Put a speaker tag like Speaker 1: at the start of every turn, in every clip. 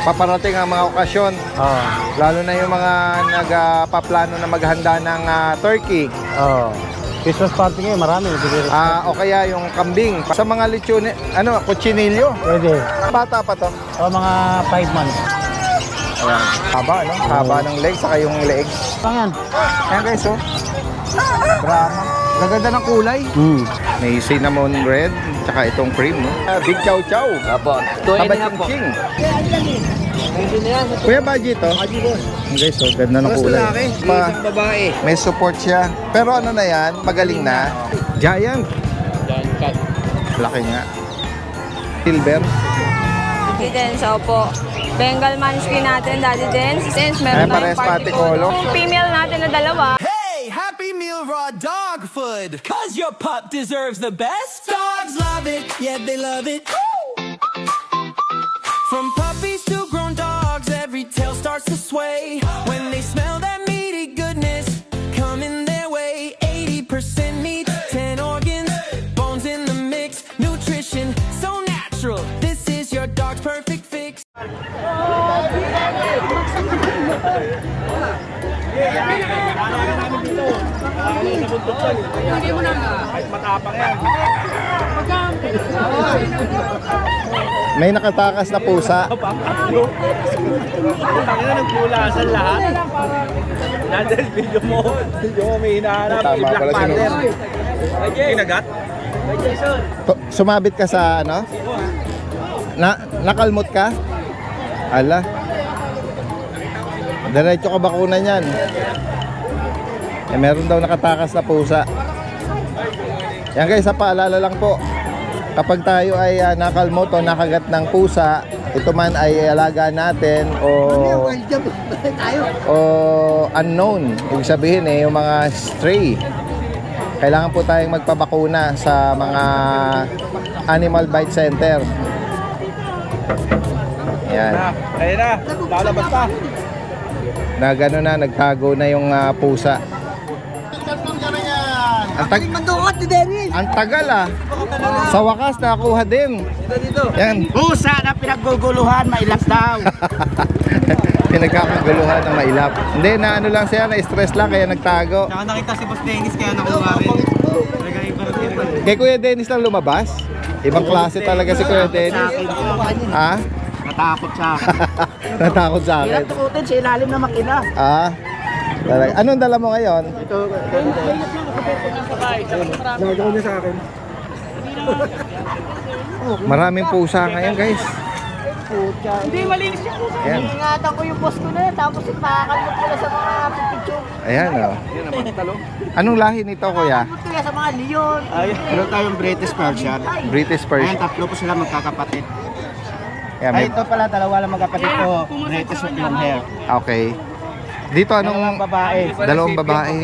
Speaker 1: paparating ang mga okasyon. Lalo na yung mga nagpaplano na maghanda ng turkey.
Speaker 2: Christmas party ngayon, marami.
Speaker 1: O kaya yung kambing. Sa mga lechon, kutsinilyo.
Speaker 2: Pwede.
Speaker 1: Bata pa to?
Speaker 2: Mga 5 months.
Speaker 1: Ayan. Haba, no? Haba ng legs, saka yung legs.
Speaker 2: Ayan.
Speaker 1: Ayan guys, oh. Brahma. Gaganda ng kulay. May cinnamon red, tsaka itong cream, no? Big chow chow.
Speaker 3: Apo.
Speaker 1: Tabaching-ching. Kuya, Baji to? Baji boss. Guys, oh, ganda ng kulay.
Speaker 3: Isang babae.
Speaker 1: May support siya. Pero ano na yan, magaling na. Giant.
Speaker 3: Giant cat.
Speaker 1: Laki nga. Silver.
Speaker 4: Daddy Dens, opo. Bengal Munchkin natin, Daddy Dens. Since meron tayong party color. Female natin na dalawa.
Speaker 5: Hey, Happy Meal raw dog food. Cause your pup deserves the best. Dogs love it, yeah they love it. From puppies to grown dogs, every tail starts to sway. When they smell that meaty goodness coming their way. 80% meat, 10 organs, bones in the mix. Nutrition, so natural. This is your dog's perfect fix.
Speaker 1: May nakatakas na pusa.
Speaker 3: Nagpulasan lahat. Nandang video mo may hinahanap.
Speaker 1: Tama pala siya.
Speaker 3: Kinagat?
Speaker 1: Sumabit ka sa ano? Nakalmot ka? Ala. Diretso ka bakuna niyan. Meron daw nakatakas na pusa. Yan guys, sa paalala lang po. Kapag tayo ay nakalmot o nakagat ng pusa, ito man ay alaga natin o unknown, ibig sabihin yung mga stray, kailangan po tayong magpabakuna sa mga animal bite center. Yan.
Speaker 3: Ayun na, lalabas pa.
Speaker 1: Na gano'n na, nagtago na yung pusa. Ang tagal Sa wakas nakakuha din. Yan.
Speaker 2: Pusa na pinagguguluhan, mailap daw.
Speaker 1: Pinagkakaguluhan ng mailap. Hindi, na ano lang siya, na-stress lang kaya nagtago.
Speaker 2: Saka nakita si Boss Dennis kaya nakuha rin.
Speaker 1: Kay Kuya Dennis lang lumabas. Ibang klase talaga si Kuya Dennis. Ha?
Speaker 2: Natakot siya akin.
Speaker 1: Natakot sa akin.
Speaker 2: Kailan tukutin sa ilalim na makina.
Speaker 1: Talaga. Anong dala mo ngayon?
Speaker 2: Ito. Nagawin niya sa akin.
Speaker 1: Maraming pusa ngayon guys.
Speaker 2: Hindi, malinis yung pusa.
Speaker 1: Ayan.
Speaker 2: Ingatan ko yung boss ko na yan. Tapos makakalmot ko na sa mga picture.
Speaker 1: Ayan Anong lahi nito kuya?
Speaker 2: Kalmot ko yan sa mga leon. Meron tayong British Persian.
Speaker 1: British
Speaker 2: Ayan,
Speaker 1: Persian.
Speaker 2: tatlo po sila magkakapatid.
Speaker 1: Ayan,
Speaker 2: Ay, ito pala, dalawa lang magkapatid ko. British with long hair.
Speaker 1: Okay. Dito
Speaker 2: Dalawang
Speaker 1: anong
Speaker 2: babae.
Speaker 1: dalawang babae?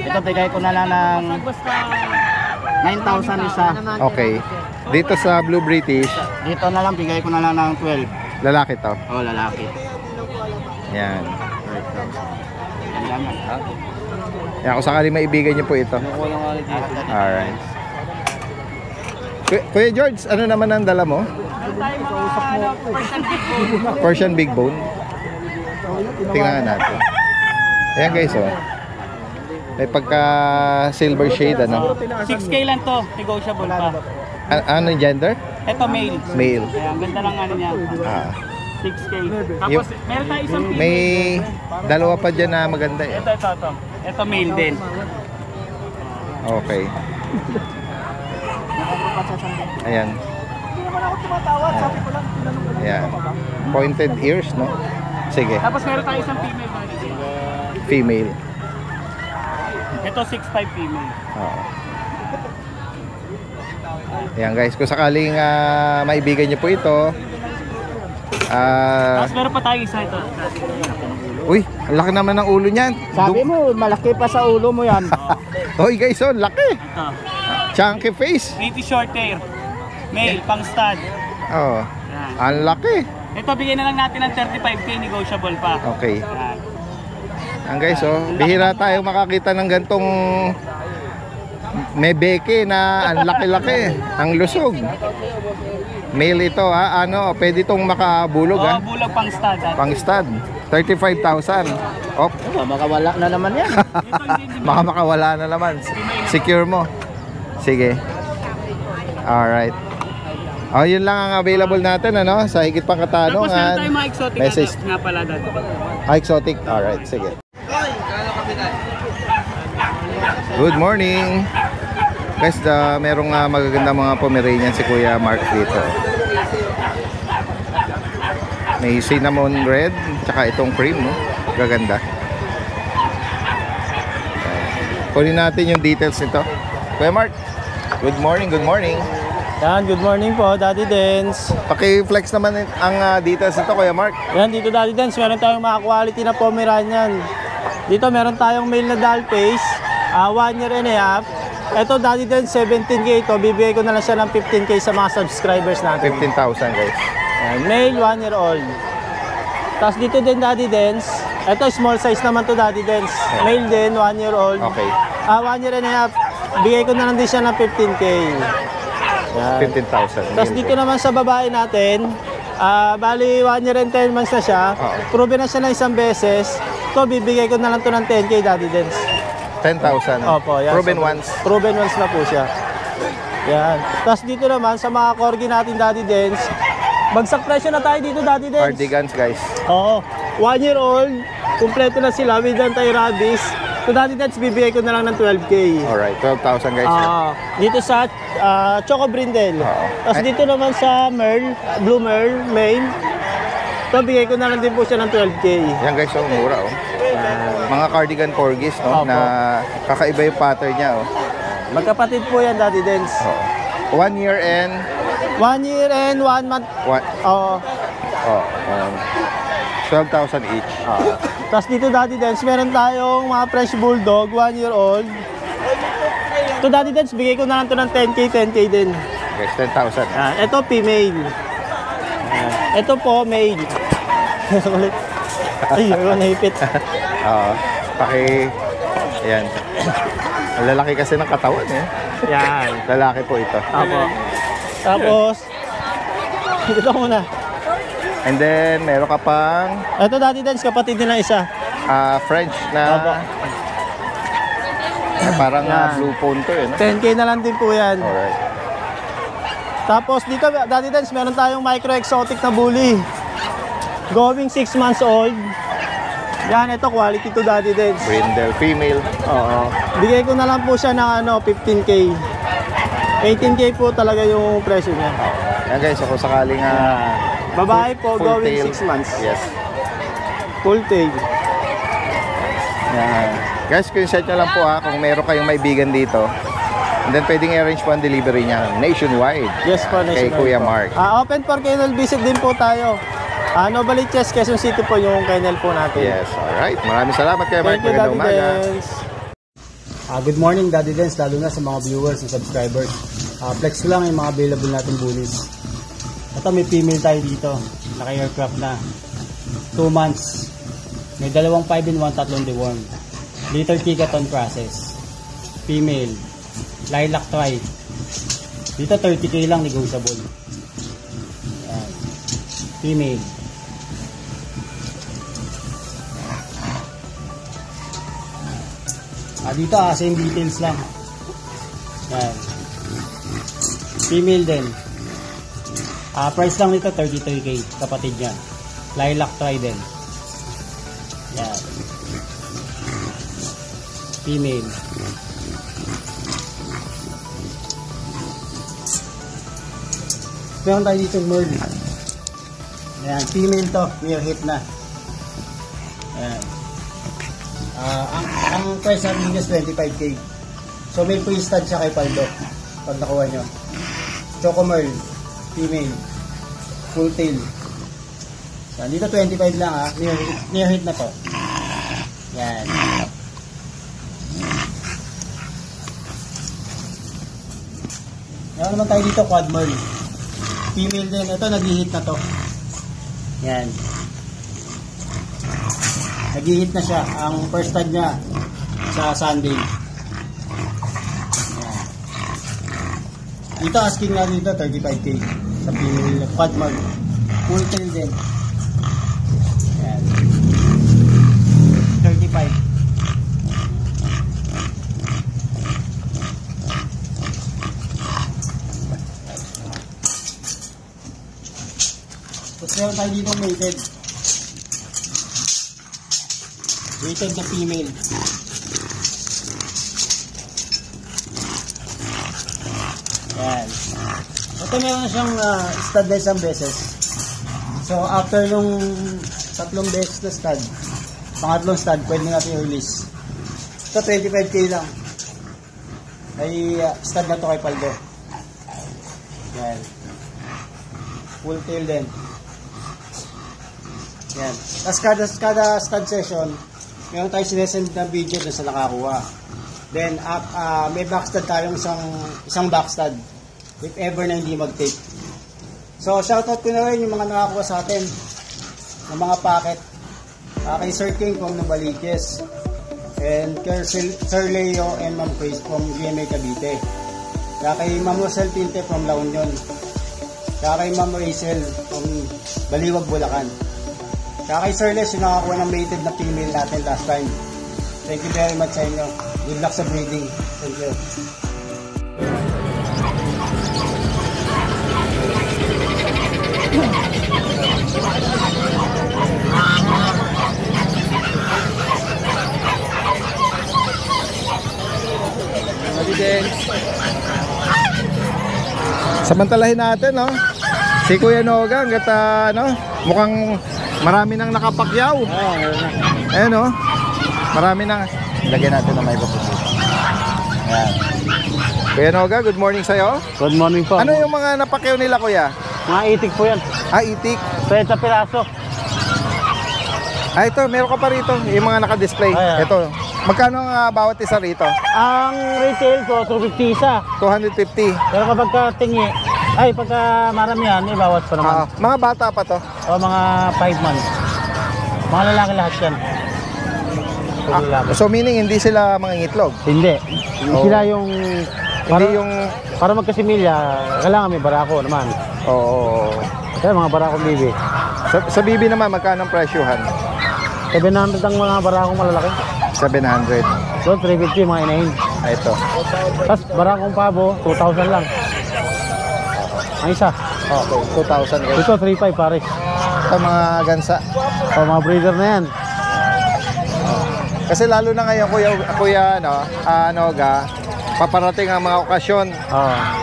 Speaker 2: Ito bigay ko na lang ng 9,000 isa.
Speaker 1: Okay. Dito sa Blue British,
Speaker 2: Dito na lang, bigay ko na lang ng 12.
Speaker 1: lalaki to.
Speaker 2: Oh, lalaki.
Speaker 1: Yan.
Speaker 2: Ganda na.
Speaker 1: Yan, kung sakali maibigan niyo po ito. Alright. Kuya George, ano naman ang dala mo? Persian Big Bone. Tingnan natin. Ayan guys, may pagka silver shade, ano?
Speaker 6: 6K lang to, negotiable pa.
Speaker 1: Ano yung gender?
Speaker 6: Ito male.
Speaker 1: Male.
Speaker 6: Kaya ang ganda lang ano niya. 6K. Tapos meron tayo isang female.
Speaker 1: May dalawa pa dyan na maganda eh.
Speaker 6: Ito. Ito male din.
Speaker 1: Okay. Ayan. Ayan. Pointed ears, no? Sige.
Speaker 6: Tapos meron tayo isang female.
Speaker 1: Female.
Speaker 6: Ito 6'5 female.
Speaker 1: Oo. Ayan guys, kung sakaling maibigan niyo po ito.
Speaker 6: Tapos meron pa tayo isa ito.
Speaker 1: Uy, ang laki naman ng ulo niyan.
Speaker 2: Sabi mo, malaki pa sa ulo mo yan.
Speaker 1: Hoy guys, laki.
Speaker 6: Ito.
Speaker 1: Chunky face.
Speaker 6: Pretty short hair. Male, pang stud.
Speaker 1: Oh.
Speaker 6: Yan.
Speaker 1: Ang laki.
Speaker 6: Ito bigyan na lang natin ng 35K, negotiable pa.
Speaker 1: Okay.
Speaker 6: Yan.
Speaker 1: Ang guys, bihira tayo makakita ng gantong may beke na ang laki-laki, ang lusog. Male ito ha. Ano, pwede itong makabulog ha.
Speaker 6: bulag pang stud.
Speaker 1: Pang stud. 35,000. Oh,
Speaker 2: Makawala na naman yan.
Speaker 1: baka makawala na naman. Secure mo. Sige. Alright. Oh, yun lang ang available natin ano sa higit pang
Speaker 6: Tapos meron
Speaker 1: katanungan.
Speaker 6: tayong mga exotic
Speaker 1: Message.
Speaker 6: nga pala dati.
Speaker 1: Exotic. Alright, sige. Good morning. Guys, merong magaganda mga Pomeranian si Kuya Mark dito. May cinnamon red, tsaka itong cream, no? Gaganda. Kunin natin yung details nito. Kuya Mark, good morning, good morning.
Speaker 7: Yan, good morning po, Daddy Dance.
Speaker 1: Paki-flex naman ang details nito, Kuya Mark.
Speaker 7: Yan, dito Daddy Dance, meron tayong mga quality na Pomeranian. Dito meron tayong male na doll face, 1 year and a half. Ito Daddy Dance, 17K ito. Bibigay ko na lang siya ng 15K sa mga subscribers natin.
Speaker 1: 15,000 guys.
Speaker 7: Yan, male, 1 year old. Tapos dito din Daddy Dance, ito small size naman to Daddy Dance. Male din, 1 year old.
Speaker 1: Okay.
Speaker 7: 1 year and a half. Bigay ko na lang din siya ng 15K. Yan.
Speaker 1: 15,000.
Speaker 7: Tapos dito naman sa babae natin, bali 1 year and 10 months na siya. Proven na siya na isang beses. Ito, bibigay ko na lang to ng 10K Daddy Dance.
Speaker 1: 10,000.
Speaker 7: Opo, yan.
Speaker 1: Proven once.
Speaker 7: Proven once na po siya. Yan. Tapos dito naman sa mga corgi natin Daddy Dance, bagsak presyo na tayo dito Daddy Dance.
Speaker 1: Cardigans guys.
Speaker 7: Oo. 1 year old, kumpleto na sila with anti-rabies. So Daddy Dance, bibigay ko na lang ng 12K.
Speaker 1: Alright, 12,000 guys.
Speaker 7: Dito sa Choco Brindle. Tapos dito naman sa Merl, Blue Merl, main. So bigay ko na lang din po siya ng 12K.
Speaker 1: Yan guys, oh, mura oh. Mga cardigan corgis, no?
Speaker 7: Opo.
Speaker 1: Na kakaiba yung pattern niya, oh.
Speaker 7: Magkapatid po yan, Daddy Dance.
Speaker 1: 1 year and
Speaker 7: 1 year and 1 month.
Speaker 1: what?
Speaker 7: Oo.
Speaker 1: 12,000 each.
Speaker 7: Tapos dito Daddy Dance, meron tayong mga fresh bulldog, 1 year old. Ito Daddy Dance, bigay ko na lang ito ng 10K din.
Speaker 1: Guys, 10,000.
Speaker 7: Ito female. Ito po male. Ay, yun, nahipit.
Speaker 1: Ayan. Ang lalaki kasi ng katawan, eh.
Speaker 7: Yan.
Speaker 1: Lalaki po ito.
Speaker 7: Apo. Tapos, dito muna.
Speaker 1: And then, meron ka pang
Speaker 7: Ito Daddy Dance, kapatid nila isa.
Speaker 1: French na
Speaker 7: Opo.
Speaker 1: parang
Speaker 7: Yan.
Speaker 1: blue phone to, eh. No?
Speaker 7: 10K na lang din po yan.
Speaker 1: Alright.
Speaker 7: Tapos dito, Daddy Dance, meron tayong micro-exotic na bully. Going 6 months old. Yan, ito quality to Daddy Dance.
Speaker 1: Brindle, female.
Speaker 7: Oo. Bigay ko na lang po siya ng 15K. 18K po talaga yung presyo niya.
Speaker 1: Yan guys, kung sakaling
Speaker 7: Babae po,
Speaker 1: full
Speaker 7: going
Speaker 1: tail.
Speaker 7: 6 months.
Speaker 1: Yes.
Speaker 7: Full tail.
Speaker 1: Yan. Guys, screenshot nyo lang po kung meron kayong maibigan dito. And then pwedeng i-arrange po ang delivery niya nationwide.
Speaker 7: Yes po,
Speaker 1: Kay
Speaker 7: nationwide
Speaker 1: Kuya
Speaker 7: po.
Speaker 1: Mark.
Speaker 7: Open for kennel visit din po tayo. Novaliches, Quezon City po yung kennel po natin.
Speaker 1: Yes, alright. Maraming salamat Kuya Mark.
Speaker 7: Thank you,
Speaker 1: Magandang
Speaker 7: Daddy
Speaker 1: umaga.
Speaker 7: Dance.
Speaker 8: Good morning Daddy Dance, lalo na sa mga viewers and subscribers. Flex ko lang yung mga available nating bullies. Ito may female tayo dito, naka-aircraft na 2 months. May 2 5 in 1, 3 deworm. Litter Kikaton process. Female, lilac tri. Dito 30K lang, negotiable. Ayan. Female. Dito same details lang. Yan. Female din. Price lang nito 33K, kapatid niya. Lilac tri din. Yan. Female. Meron tayo dito Merl. Yan, female to, near hit na. Yan. Ang price natin is 25K. So may pre-stud siya kay Paldo pag nakuha nyo. Choco Merl, female, full tail. Yan, dito 25 lang near hit na to. Yan. Meron naman tayo dito quad Merl. Female din, ito nag-hit na to. Yan. Nag-hit na siya. Ang first stud niya sa Sunday. Yan. Dito asking na dito 35K. sa female quad mag. Full tail din. Yan. 35. Tapos meron tayo dito mated. Mated na female. Yan. Ito meron na siyang stud na isang beses. So after yung tatlong beses na stud, pangatlong stud, pwede natin i-release. Ito 25k lang. Ay stud na to kay Paldo. Yan. Full tail din. Yan. Tapos kada stud session, meron tayo sinesend na video doon sa nakakuha. Then, may backstud tayong isang backstud if ever na hindi mag-take. So, shoutout ko na rin yung mga nakakuha sa atin ng mga packet. Kay Sir King from Novaliches and kay Sir Leo and Ma'am Grace from GMA Cavite. Kay Ma'am Rosel Tinte from La Union. Kay Ma'am Rachel from Baliwag, Bulacan. Kay Sir Les yung nakakuha ng mated na female natin last time. Thank you very much sa inyo. Good luck sa breeding. Thank you.
Speaker 1: Samantalahin natin, no? Si Kuya Noga, hanggat mukhang marami nang nakapakyaw. Ayan, no? Marami nang. Lagyan natin na may bapos. Ayan. Kuya Noga, good morning sa'yo.
Speaker 7: Good morning po.
Speaker 1: Ano yung mga napakyaw nila, Kuya?
Speaker 7: Mga itik po yan.
Speaker 1: Itik.
Speaker 7: 30 piraso.
Speaker 1: Ito, meron ka pa rito. Yung mga naka-display. Ito. Magkano ang bawat isa rito?
Speaker 7: Ang retail ko, 250 isa.
Speaker 1: 250.
Speaker 7: Pero kapag tingi, pagka maramihan, may bawas pa naman.
Speaker 1: Mga bata pa to?
Speaker 7: O mga 5 months. Mga lalaki lahat yan.
Speaker 1: So meaning hindi sila mga ngitlog?
Speaker 7: Hindi. Sila yung... Para magkasimilya, kailangan may barako naman.
Speaker 1: Oo.
Speaker 7: Kaya mga barakong bibi.
Speaker 1: Sa bibi naman, magkano ang presyuhan?
Speaker 7: 700 ang mga barakong malalaki.
Speaker 1: 700.
Speaker 7: Doon, 350 mga inahin.
Speaker 1: Ito.
Speaker 7: Tapos barakong pabo, 2,000 lang. Ang isa.
Speaker 1: Okay, 2,000 guys.
Speaker 7: Ito, 3,500 pares.
Speaker 1: Ito mga gansa.
Speaker 7: O, mga breeder na yan.
Speaker 1: Kasi lalo na ngayon, Kuya Noga, paparating ang mga okasyon.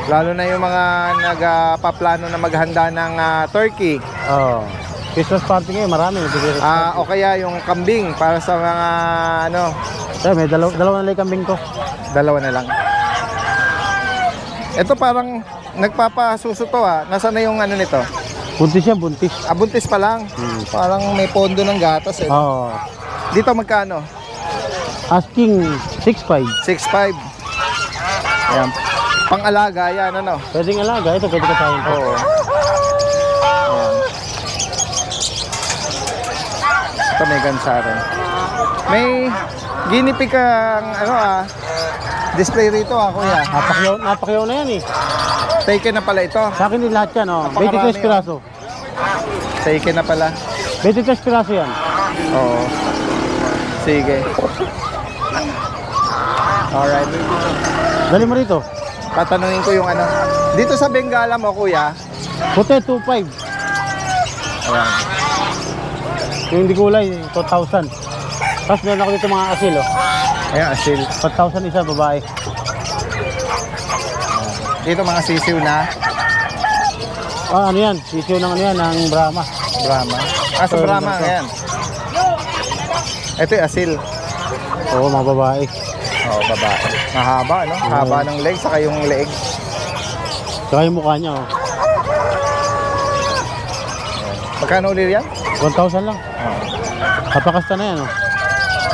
Speaker 1: Lalo na yung mga nagpaplano na maghanda ng turkey.
Speaker 7: Christmas party ngayon, marami.
Speaker 1: O kaya yung kambing para sa mga
Speaker 7: may dalawa na lang kambing ko.
Speaker 1: Dalawa na lang. Ito parang nagpapasuso to Nasaan na yung nito?
Speaker 7: Buntis yan, buntis.
Speaker 1: Buntis pa lang. Parang may pondo ng gatas eh. Dito magkano?
Speaker 7: Asking 6,500.
Speaker 1: 6,500. Ayan. Pang-alaga yan,
Speaker 7: Pwedeng alaga, ito pwede ka tayo.
Speaker 1: Oo. Ayan. Ito may gansa rin. May ginipig kang display rito Kuya.
Speaker 7: Napakyaw na yan eh.
Speaker 1: Taken na pala ito.
Speaker 7: Sa akin din lahat yan 23 piraso.
Speaker 1: Taken na pala.
Speaker 7: 23 piraso yan.
Speaker 1: Oo. Sige. Alright.
Speaker 7: Dali mo rito.
Speaker 1: Tatanungin ko yung dito sa Bengala mo, Kuya.
Speaker 7: Puti, 2,500.
Speaker 1: Ayan.
Speaker 7: Yung hindi kulay, 2,000. Tapos meron ako dito mga asil
Speaker 1: Ayan, asil.
Speaker 7: 4,000 isa, babae.
Speaker 1: Dito mga sisiw na.
Speaker 7: Ano yan? Sisiw ng ng Brahma.
Speaker 1: Brahma. Sa Brahma, ayan. Ito yung asil.
Speaker 7: Oo, mga babae.
Speaker 1: Oo, babae. Mahaba, Haba ng leg, saka yung leeg.
Speaker 7: Saka yung mukha niya,
Speaker 1: Magkano ulit yan?
Speaker 7: 1,000 lang. Kapakasta na yan,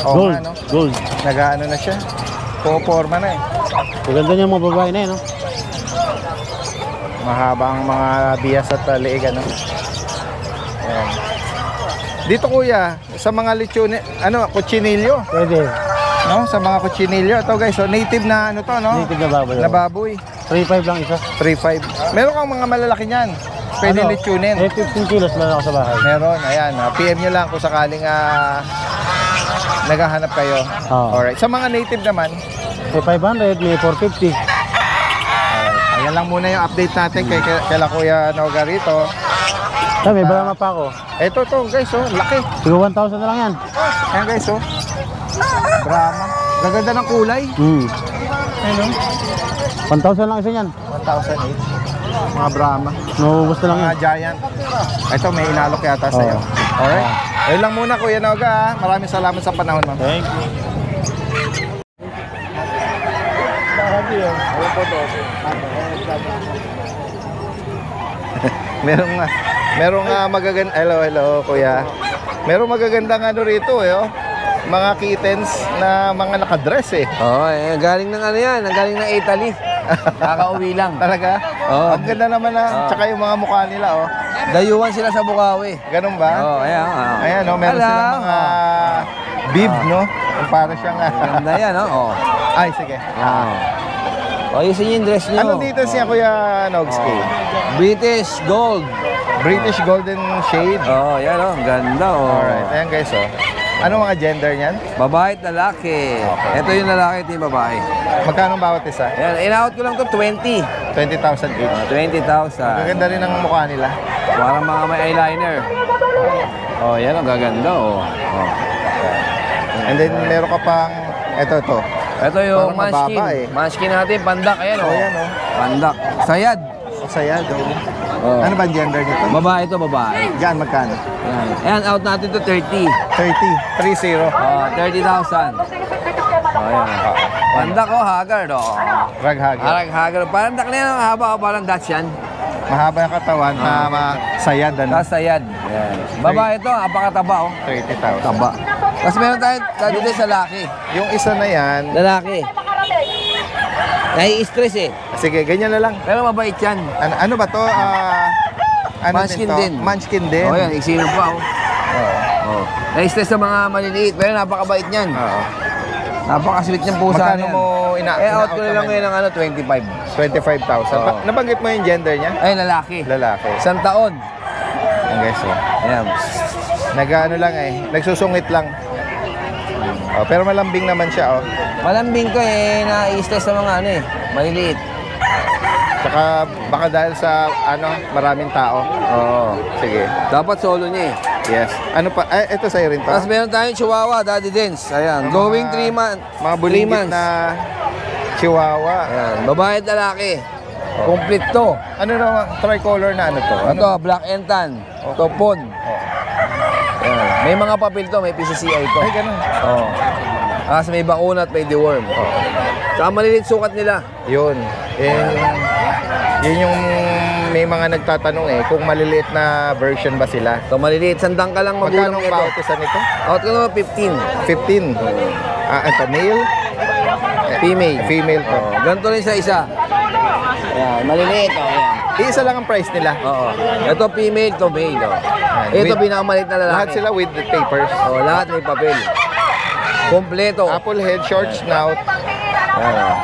Speaker 1: Oo,
Speaker 7: gold. Gold.
Speaker 1: Nag-ano na siya. Puporma na eh.
Speaker 7: Maganda niya mga babae na yan,
Speaker 1: Mahaba ang mga bias at leeg, Ayan. Dito, Kuya, sa mga lechon, kutsinilyo.
Speaker 7: Pwede.
Speaker 1: Sa mga kutsinilyo. Ito guys, native na
Speaker 7: Native na baboy.
Speaker 1: Na baboy.
Speaker 7: 3,500 lang isa.
Speaker 1: 3,500. Meron kang mga malalaki niyan. pwede lechonin.
Speaker 8: 15 kilos meron ako sa bahay.
Speaker 1: Meron, ayan. PM nyo lang kung sakaling naghahanap kayo.
Speaker 8: Oo.
Speaker 1: Alright. Sa mga native naman,
Speaker 8: May 500, may 450.
Speaker 1: ayan lang muna yung update natin kay Kuya Noga rito.
Speaker 8: May Brahma pa ako.
Speaker 1: Ito to guys, oh, laki.
Speaker 8: Siguro 1,000 na lang yan.
Speaker 1: Ayan guys, oh. Brahma. Gaganda ng kulay. Ano?
Speaker 8: 1,000 lang isa yan.
Speaker 1: 1,000 each. Mga Brahma.
Speaker 8: Naubos na lang yan.
Speaker 1: Mga giant. Ito may inalok yata sa'yo. Alright. Ayun lang muna Kuya Noga. Maraming salamat sa panahon mo.
Speaker 8: Thank you.
Speaker 1: merong magaganda. Hello Kuya. Merong magagandang ano rito oh. Mga kittens na mga nakadress eh.
Speaker 3: Galing ng ano yan, galing ng Italy. Nakaka-uwi lang.
Speaker 1: Talaga?
Speaker 3: Oo.
Speaker 1: Ang ganda naman tsaka yung mga mukha nila oh.
Speaker 3: Dayuhan sila sa Bukawi.
Speaker 1: Ganun ba?
Speaker 3: Ayan.
Speaker 1: Ayan oh, meron silang mga bib no? Yung para siyang
Speaker 3: Ganda yan, no?
Speaker 1: Ay, sige.
Speaker 3: Ayusin niyo yung dress niyo.
Speaker 1: Ano dito siya Kuya Nogski?
Speaker 3: British Gold.
Speaker 1: British Golden Shade.
Speaker 3: Yan ang ganda,
Speaker 1: Alright, ayan guys oh. Ano mga gender niyan?
Speaker 3: Babae at lalaki. Ito yung lalaki, ito yung babae.
Speaker 1: Magkano bawat isa?
Speaker 3: Yan, in-out ko lang to 20.
Speaker 1: 20,000 each.
Speaker 3: 20,000.
Speaker 1: Maganda rin ang mukha nila.
Speaker 3: Parang mga may eyeliner. Yan ang gaganda,
Speaker 1: And then meron ka pang ito.
Speaker 3: Ito yung
Speaker 1: Parang mababa,
Speaker 3: Munchkin.
Speaker 1: eh.
Speaker 3: Munchkin natin, pandak. Ayan,
Speaker 1: Ayan oh.
Speaker 3: Pandak. Sayad.
Speaker 1: Saya daw. Ano ba ang gender nito?
Speaker 3: Babae ito, babae.
Speaker 1: Diyan magkano?
Speaker 3: Ayan, out natin to 30.
Speaker 1: 30.
Speaker 3: 30,000. Ayan. Pandak, haggard,
Speaker 1: Raghag.
Speaker 3: Haggard. Pandak na yan, ang haba, parang Dutch yan.
Speaker 1: Mahaba yung katawan, sayad ano?
Speaker 3: Tapos sayad. Ayan. Babae ito, apakataba,
Speaker 1: 30,000.
Speaker 3: Taba. Tapos meron tayo dito sa lalaki.
Speaker 1: Yung isa na yan,
Speaker 3: Lalaki. Nai-stress eh.
Speaker 1: sige, ganyan na lang.
Speaker 3: Pero mabait yan.
Speaker 1: Ano ba to?
Speaker 3: Munchkin din.
Speaker 1: Munchkin din.
Speaker 3: Yan, iksino pa, Nai-stress sa mga maliliit, pero napakabait niyan. Napaka-sweet niyang pusa
Speaker 1: Magkano
Speaker 3: niyan.
Speaker 1: mo
Speaker 3: out ko na lang ngayon ng 25.
Speaker 1: 25,000. Nabanggit mo yung gender niya?
Speaker 3: Ay, lalaki.
Speaker 1: Lalaki.
Speaker 3: Isang taon.
Speaker 1: Ang guys,
Speaker 3: Ayan.
Speaker 1: nag-ano lang nagsusungit lang. Pero malambing naman siya,
Speaker 3: Malambing ko na-stress sa mga maliliit.
Speaker 1: Tsaka baka dahil sa maraming tao. Sige.
Speaker 3: Dapat solo niya
Speaker 1: Yes. Ano pa? Ito sa'yo rin to.
Speaker 3: Tapos meron tayong Chihuahua, Daddy Dance. Ayan. Going 3 months.
Speaker 1: Mga bulinggit na Chihuahua.
Speaker 3: Ayan. Babae at lalaki. Complete to.
Speaker 1: Ano naman? Tricolor na ano to?
Speaker 3: Ito, black and tan. Topon. Ayan. May mga papel to, may PCCI to.
Speaker 1: Ay, ganun.
Speaker 3: Kasi may bakuna at may deworm. Saka maliliit sukat nila.
Speaker 1: Yun. Yun yung may mga nagtatanong kung maliliit na version ba sila.
Speaker 3: So maliliit, sandang ka lang magulang
Speaker 1: Magkano
Speaker 3: ito.
Speaker 1: bawat isa nito?
Speaker 3: Out ko naman 15.
Speaker 1: 15. Ito, male?
Speaker 3: Female.
Speaker 1: Female to.
Speaker 3: Ganito rin sa isa. Ayan, maliliit. Ayan.
Speaker 1: Isa lang ang price nila.
Speaker 3: Ito female, to male. Ito
Speaker 1: With-
Speaker 3: pinakamaliit na lalaki.
Speaker 1: Lahat sila with the papers.
Speaker 3: Lahat may papel. Kompleto.
Speaker 1: Apple head, short snout.
Speaker 3: Ayan.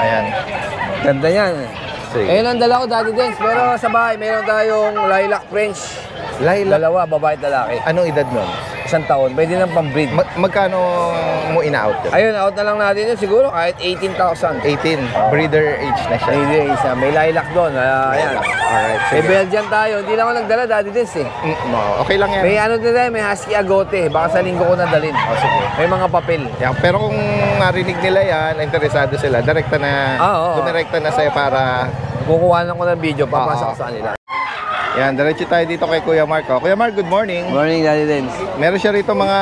Speaker 1: Ayan.
Speaker 3: Ganda yan.
Speaker 1: Sige.
Speaker 3: Ayun ang dala ko, Daddy Dance. Pero sa bahay, meron tayong lilac French.
Speaker 1: Lilac.
Speaker 3: Dalawa, babae at lalaki.
Speaker 1: Anong edad nun?
Speaker 3: 1 taon. Pwede nang pang-breed.
Speaker 1: Magkano mo ina-out yun?
Speaker 3: Ayun, out na lang natin yun. Siguro kahit 18,000.
Speaker 1: 18. Breeder age na siya.
Speaker 3: Hindi, isa. May lilac doon. Ayan.
Speaker 1: Alright.
Speaker 3: May
Speaker 1: Sige.
Speaker 3: Belgian tayo. Hindi lang ako nagdala, Daddy Dance
Speaker 1: Okay lang yan.
Speaker 3: May ano din tayo, may husky agote. Baka sa linggo ko nadalin.
Speaker 1: Sige.
Speaker 3: May mga papel.
Speaker 1: Yan. Pero kung narinig nila yan, interesado sila, direkta na, dumirekta na sa'yo para...
Speaker 3: Kukuha lang ko ng video, papasok ko sa kanila.
Speaker 1: Yan, diretso tayo dito kay Kuya Mark. Kuya Mark, good morning.
Speaker 3: Morning, Daddy Dance.
Speaker 1: Meron siya rito mga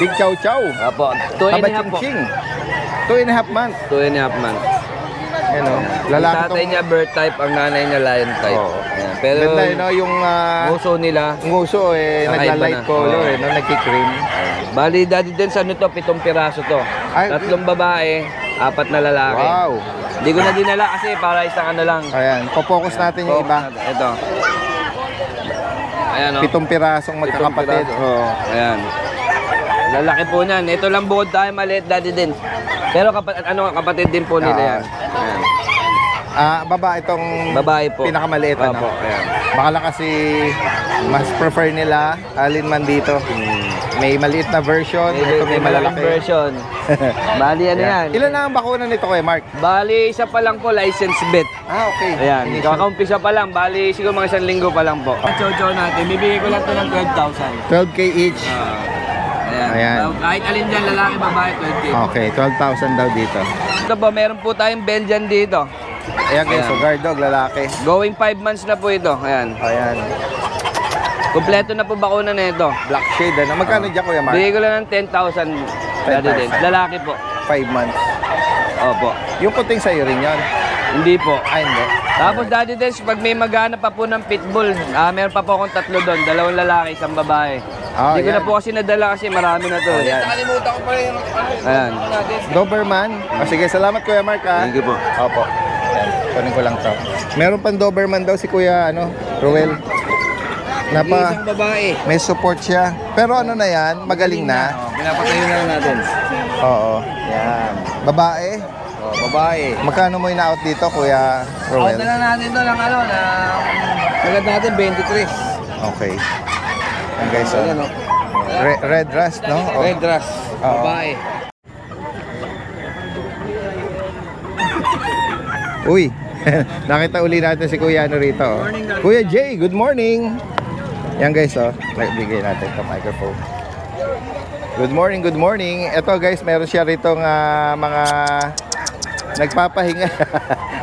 Speaker 1: big chow chow.
Speaker 3: Apo, 2.5 po.
Speaker 1: 2.5 months.
Speaker 3: 2.5 months.
Speaker 1: Yan o.
Speaker 3: Ang
Speaker 1: Lalaki
Speaker 3: tatay niya bird type, ang nanay niya lion type.
Speaker 1: Oo.
Speaker 3: Ayan. Pero
Speaker 1: Ganda yun, no? Yung
Speaker 3: nguso nila,
Speaker 1: nguso
Speaker 3: Kakaiba
Speaker 1: nagla-light
Speaker 3: na.
Speaker 1: color,
Speaker 3: Oo.
Speaker 1: no? Nagki-cream.
Speaker 3: bali Daddy Dance, ano to, 7 piraso to.
Speaker 1: Ay,
Speaker 3: 3 babae, 4 na lalaki.
Speaker 1: Wow.
Speaker 3: Hindi ko na dinala kasi para isang ano lang.
Speaker 1: Ayan, po-focus natin yung iba.
Speaker 3: Ito. Ayan o.
Speaker 1: 7 pirasong magkakapatid.
Speaker 3: piraso.
Speaker 1: Oo.
Speaker 3: Ayan. Lalaki po niyan. Ito lang bukod tayo maliit, Daddy Dance. Pero kapatid din po nila yan. Ayan.
Speaker 1: Baba itong
Speaker 3: Babae po.
Speaker 1: pinakamaliit.
Speaker 3: Opo,
Speaker 1: Ano?
Speaker 3: ayan.
Speaker 1: Baka kasi mas prefer nila alin man dito. May maliit na version, ito may malalaki.
Speaker 3: version. Bali, ano yan?
Speaker 1: Ilan na ang bakuna nito, Kuya Mark?
Speaker 3: Bali, isa pa lang po, license bet.
Speaker 1: Ah, okay.
Speaker 3: Ayan, kakaumpisa pa lang. Bali, siguro mga 1 linggo pa lang po. Ang chow-chow natin, bibigay ko lang ito ng 12,000.
Speaker 1: 12K each.
Speaker 3: Ayan.
Speaker 1: Ayan.
Speaker 3: Kahit alin dyan, lalaki, babae, 12K.
Speaker 1: Okay, 12,000 daw dito.
Speaker 3: Ito po, meron po tayong Belgian dito.
Speaker 1: Ayan guys, so guard dog, lalaki.
Speaker 3: Going 5 months na po ito. Ayan.
Speaker 1: Ayan.
Speaker 3: Kompleto na po bakuna na ito.
Speaker 1: Black shade, ano? Magkano dyan, Kuya Mark?
Speaker 3: Bigay ko lang ng 10,000.
Speaker 1: 10,000.
Speaker 3: Lalaki po.
Speaker 1: 5 months.
Speaker 3: Opo.
Speaker 1: Yung puting sa'yo rin yan?
Speaker 3: Hindi po.
Speaker 1: Ay, hindi.
Speaker 3: Tapos Daddy Dens, pag may maghanap pa po ng pitbull, meron pa po akong 3 doon. 2 lalaki, 1 babae.
Speaker 1: Ah,
Speaker 3: Hindi ko
Speaker 1: yan.
Speaker 3: na po kasi nadala kasi marami na to.
Speaker 1: Ayan.
Speaker 3: Nakalimutan ko pa rin. Ayan.
Speaker 1: Doberman. O sige, salamat Kuya Mark ha.
Speaker 3: Thank you po.
Speaker 1: Opo. Ayan, kunin ko lang to. Meron pang Doberman daw si Kuya, Ruel.
Speaker 3: Isang babae.
Speaker 1: May support siya. Pero ano na yan, magaling na.
Speaker 3: Pinapatayo na lang natin.
Speaker 1: Oo. Yan. Babae.
Speaker 3: Babae.
Speaker 1: Magkano mo ina-out dito, Kuya
Speaker 3: Out
Speaker 1: Ruel?
Speaker 3: na lang natin to ng sagad natin 23.
Speaker 1: Okay. Yan guys, so,
Speaker 3: Ayan,
Speaker 1: red rust, no? Oh.
Speaker 3: Red dress.
Speaker 1: Oo.
Speaker 3: Babae.
Speaker 1: Uy, nakita uli natin si Kuya rito. Oh. Kuya Jay, good morning. Yan guys, bigay natin itong microphone. Good morning, good morning. Ito guys, meron siya rito mga nagpapahinga.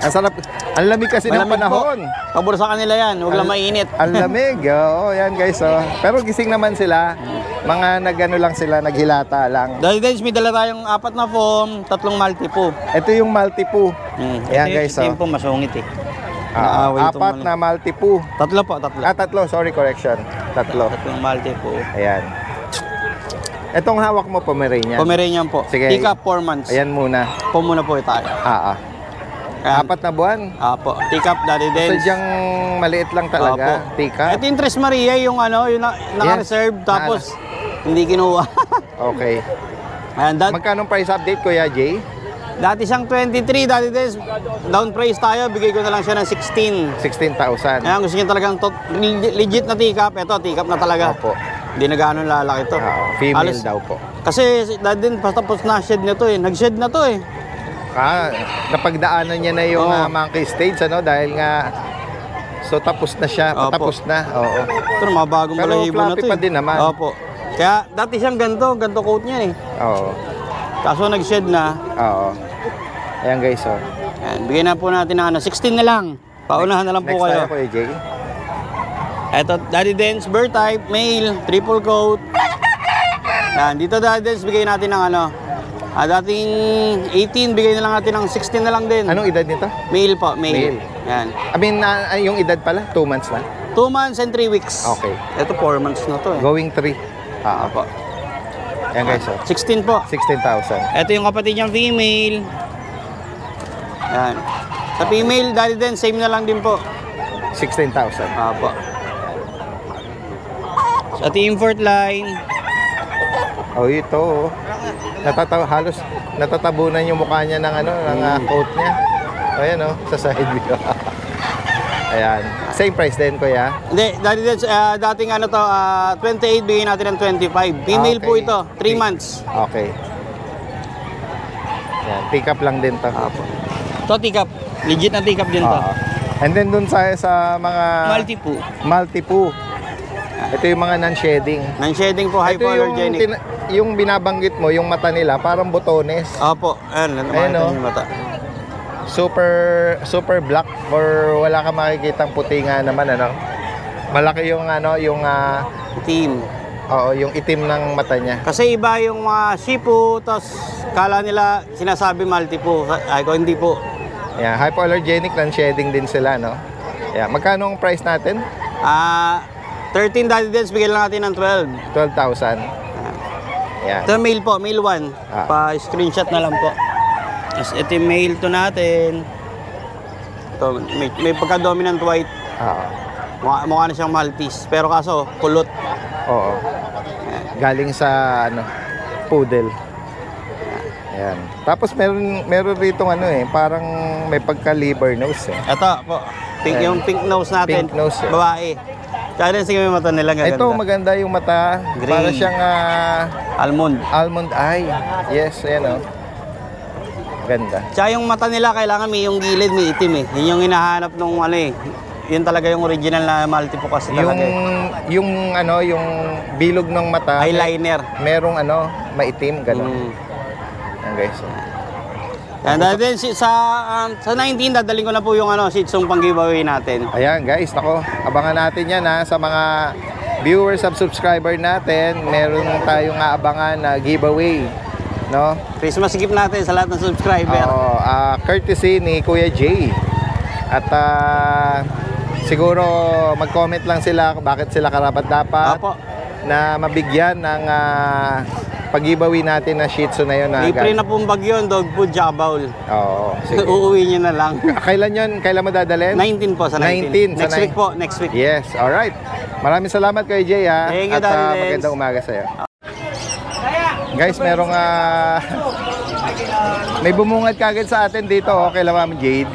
Speaker 1: Ang sarap, ang lamig kasi ng panahon.
Speaker 7: Pabor sa kanila yan, huwag lang mainit.
Speaker 1: Ang lamig, oo, yan guys. Pero gising naman sila. Mga nagano lang sila, naghilata lang.
Speaker 7: Daddy Dens, may dala tayong 4 na foam, 3 multi-po.
Speaker 1: Ito yung multi-poo. Yan guys,
Speaker 7: Ito yung po masungit eh. Naaway itong
Speaker 1: 4 na multi-poo.
Speaker 7: 3 po, 3.
Speaker 1: 3, sorry, correction. 3.
Speaker 7: 3 multi-po.
Speaker 1: Ayan. Itong hawak mo, Pomeranian.
Speaker 7: Pomeranian po.
Speaker 1: Sige.
Speaker 7: Tika 4 months.
Speaker 1: Ayan muna.
Speaker 7: Po muna po tayo.
Speaker 1: 4 na buwan.
Speaker 7: Apo. Tika Daddy Dens.
Speaker 1: Sadyang maliit lang talaga. Tika.
Speaker 7: Ito yung Tres Maria, yung yung naka-reserve, tapos hindi kinuha.
Speaker 1: Okay.
Speaker 7: Ayan,
Speaker 1: Magkano price update, Kuya Jay?
Speaker 7: dati siyang 23, Daddy Dens. Down price tayo, bigay ko na lang siya ng 16.
Speaker 1: 16,000.
Speaker 7: Ayan, gusto niya talagang legit na tikap. Ito, tikap na talaga.
Speaker 1: Opo.
Speaker 7: Hindi na gano'ng lalaki ito.
Speaker 1: Female daw po.
Speaker 7: Kasi Daddy Dens, tapos na shed nito eh. Nag-shed na to eh.
Speaker 1: Napagdaanan niya na yung monkey stage, dahil nga, so tapos na siya,
Speaker 7: Opo.
Speaker 1: patapos na. Oo.
Speaker 7: Ito na, mga bagong
Speaker 1: Pero
Speaker 7: balahibo na
Speaker 1: fluffy
Speaker 7: to
Speaker 1: pa
Speaker 7: eh.
Speaker 1: din naman.
Speaker 7: Opo. Kaya dati siyang ganito coat niya eh.
Speaker 1: Oo.
Speaker 7: Kaso nag-shed na.
Speaker 1: Oo. Ayan guys,
Speaker 7: Ayan, bigyan na po natin ng 16 na lang. Paunahan na lang po
Speaker 1: next
Speaker 7: kayo.
Speaker 1: tayo, Kuya Jay.
Speaker 7: Ito, Daddy Dens, bird type, male, triple coat. Yan, dito Daddy Dens, bigay natin ng dating 18, bigay na lang natin ng 16 na lang din.
Speaker 1: Anong edad nito?
Speaker 7: Male po,
Speaker 1: Male.
Speaker 7: male. Yan.
Speaker 1: I mean, yung edad pala, 2 months na.
Speaker 7: 2 months and 3 weeks.
Speaker 1: Okay.
Speaker 7: Ito 4 months na to eh.
Speaker 1: Going 3.
Speaker 7: Po.
Speaker 1: Ayan guys,
Speaker 7: 16 po.
Speaker 1: 16,000.
Speaker 7: Ito yung kapatid niyang female. Yan. Sa female, Daddy Dens, same na lang din po.
Speaker 1: 16,000.
Speaker 7: Po. Sa team fourth line.
Speaker 1: Oh, ito. Halos natatabunan yung mukha niya ng coat niya. Ayan sa side view. Ayan. Same price din, Kuya.
Speaker 7: Hindi, Daddy Dens, dating 28, bigyan natin ng 25. Female po
Speaker 1: Okay.
Speaker 7: ito, 3 months.
Speaker 1: Okay. Ayan, pick up lang din to.
Speaker 7: Ito, tikap. Legit na tikap din to.
Speaker 1: And then dun sa mga multi-poo. Ito yung mga non-shedding.
Speaker 7: Non-shedding po,
Speaker 1: Ito
Speaker 7: hypoallergenic.
Speaker 1: yung binabanggit mo, yung mata nila, parang botones.
Speaker 7: Opo, ayan,
Speaker 1: Ayan,
Speaker 7: yung mata.
Speaker 1: Super black or wala ka makikitang puti nga naman, Malaki yung
Speaker 7: Team.
Speaker 1: Oo, yung itim ng mata niya.
Speaker 7: Kasi iba yung mga Shipu, tapos kala nila sinasabi multi-po. Ay ko, hindi po.
Speaker 1: Yeah, hypoallergenic, non-shedding din sila, Yeah, magkano ang price natin?
Speaker 7: 13 Daddy Dens, bigyan lang natin ng 12.
Speaker 1: 12,000. Yeah.
Speaker 7: Ito male po, male 1. Pa-screenshot na lang po. Yes, ito yung male to natin. Ito, may pagka-dominant white. Mukha na siyang Maltese. Pero kaso, kulot.
Speaker 1: Oo. Galing sa poodle. Ayan. Tapos meron rito parang may pagka-liver nose.
Speaker 7: Ito po. Pink,
Speaker 1: Ayan.
Speaker 7: yung pink nose natin.
Speaker 1: Pink nose, eh.
Speaker 7: Babae. Tsaka rin sige yung mata nila gaganda.
Speaker 1: Ito, maganda yung mata.
Speaker 7: Gray.
Speaker 1: Para siyang
Speaker 7: Almond.
Speaker 1: almond eye. Yes, ayan o. Ganda.
Speaker 7: Tsaka yung mata nila kailangan may yung gilid, may itim eh. Yun yung hinahanap nung ano eh. Yun talaga yung original na multi-focus talaga eh.
Speaker 1: Yung bilog ng mata.
Speaker 7: Eyeliner.
Speaker 1: Merong maitim, gano'n. Ayan guys.
Speaker 7: And then sa 19 dadaling ko na po yung Shih Tzu pang giveaway natin.
Speaker 1: Ayan guys, nako, abangan natin yan sa mga viewers at subscriber natin. Meron tayong aabangan na giveaway, no?
Speaker 7: Christmas gift natin sa lahat ng subscriber.
Speaker 1: Courtesy ni Kuya Jay. At siguro mag-comment lang sila bakit sila karapat-dapat na mabigyan ng pag-giveaway natin na Shih Tzu na yun.
Speaker 7: Libre na pong bag yun, dog food, tsaka bowl.
Speaker 1: Oo, sige.
Speaker 7: Uuwi nyo na lang.
Speaker 1: Kailan yun? Kailan mo dadalhin?
Speaker 7: 19 po, sa 19. Next week po, next week.
Speaker 1: Yes, alright. Maraming salamat kay Jay ha.
Speaker 7: Thank you,
Speaker 1: at
Speaker 7: Daddy Dens.
Speaker 1: magandang umaga sa'yo. Guys, merong may bumungad kagad sa atin dito kay Ma'am Jade.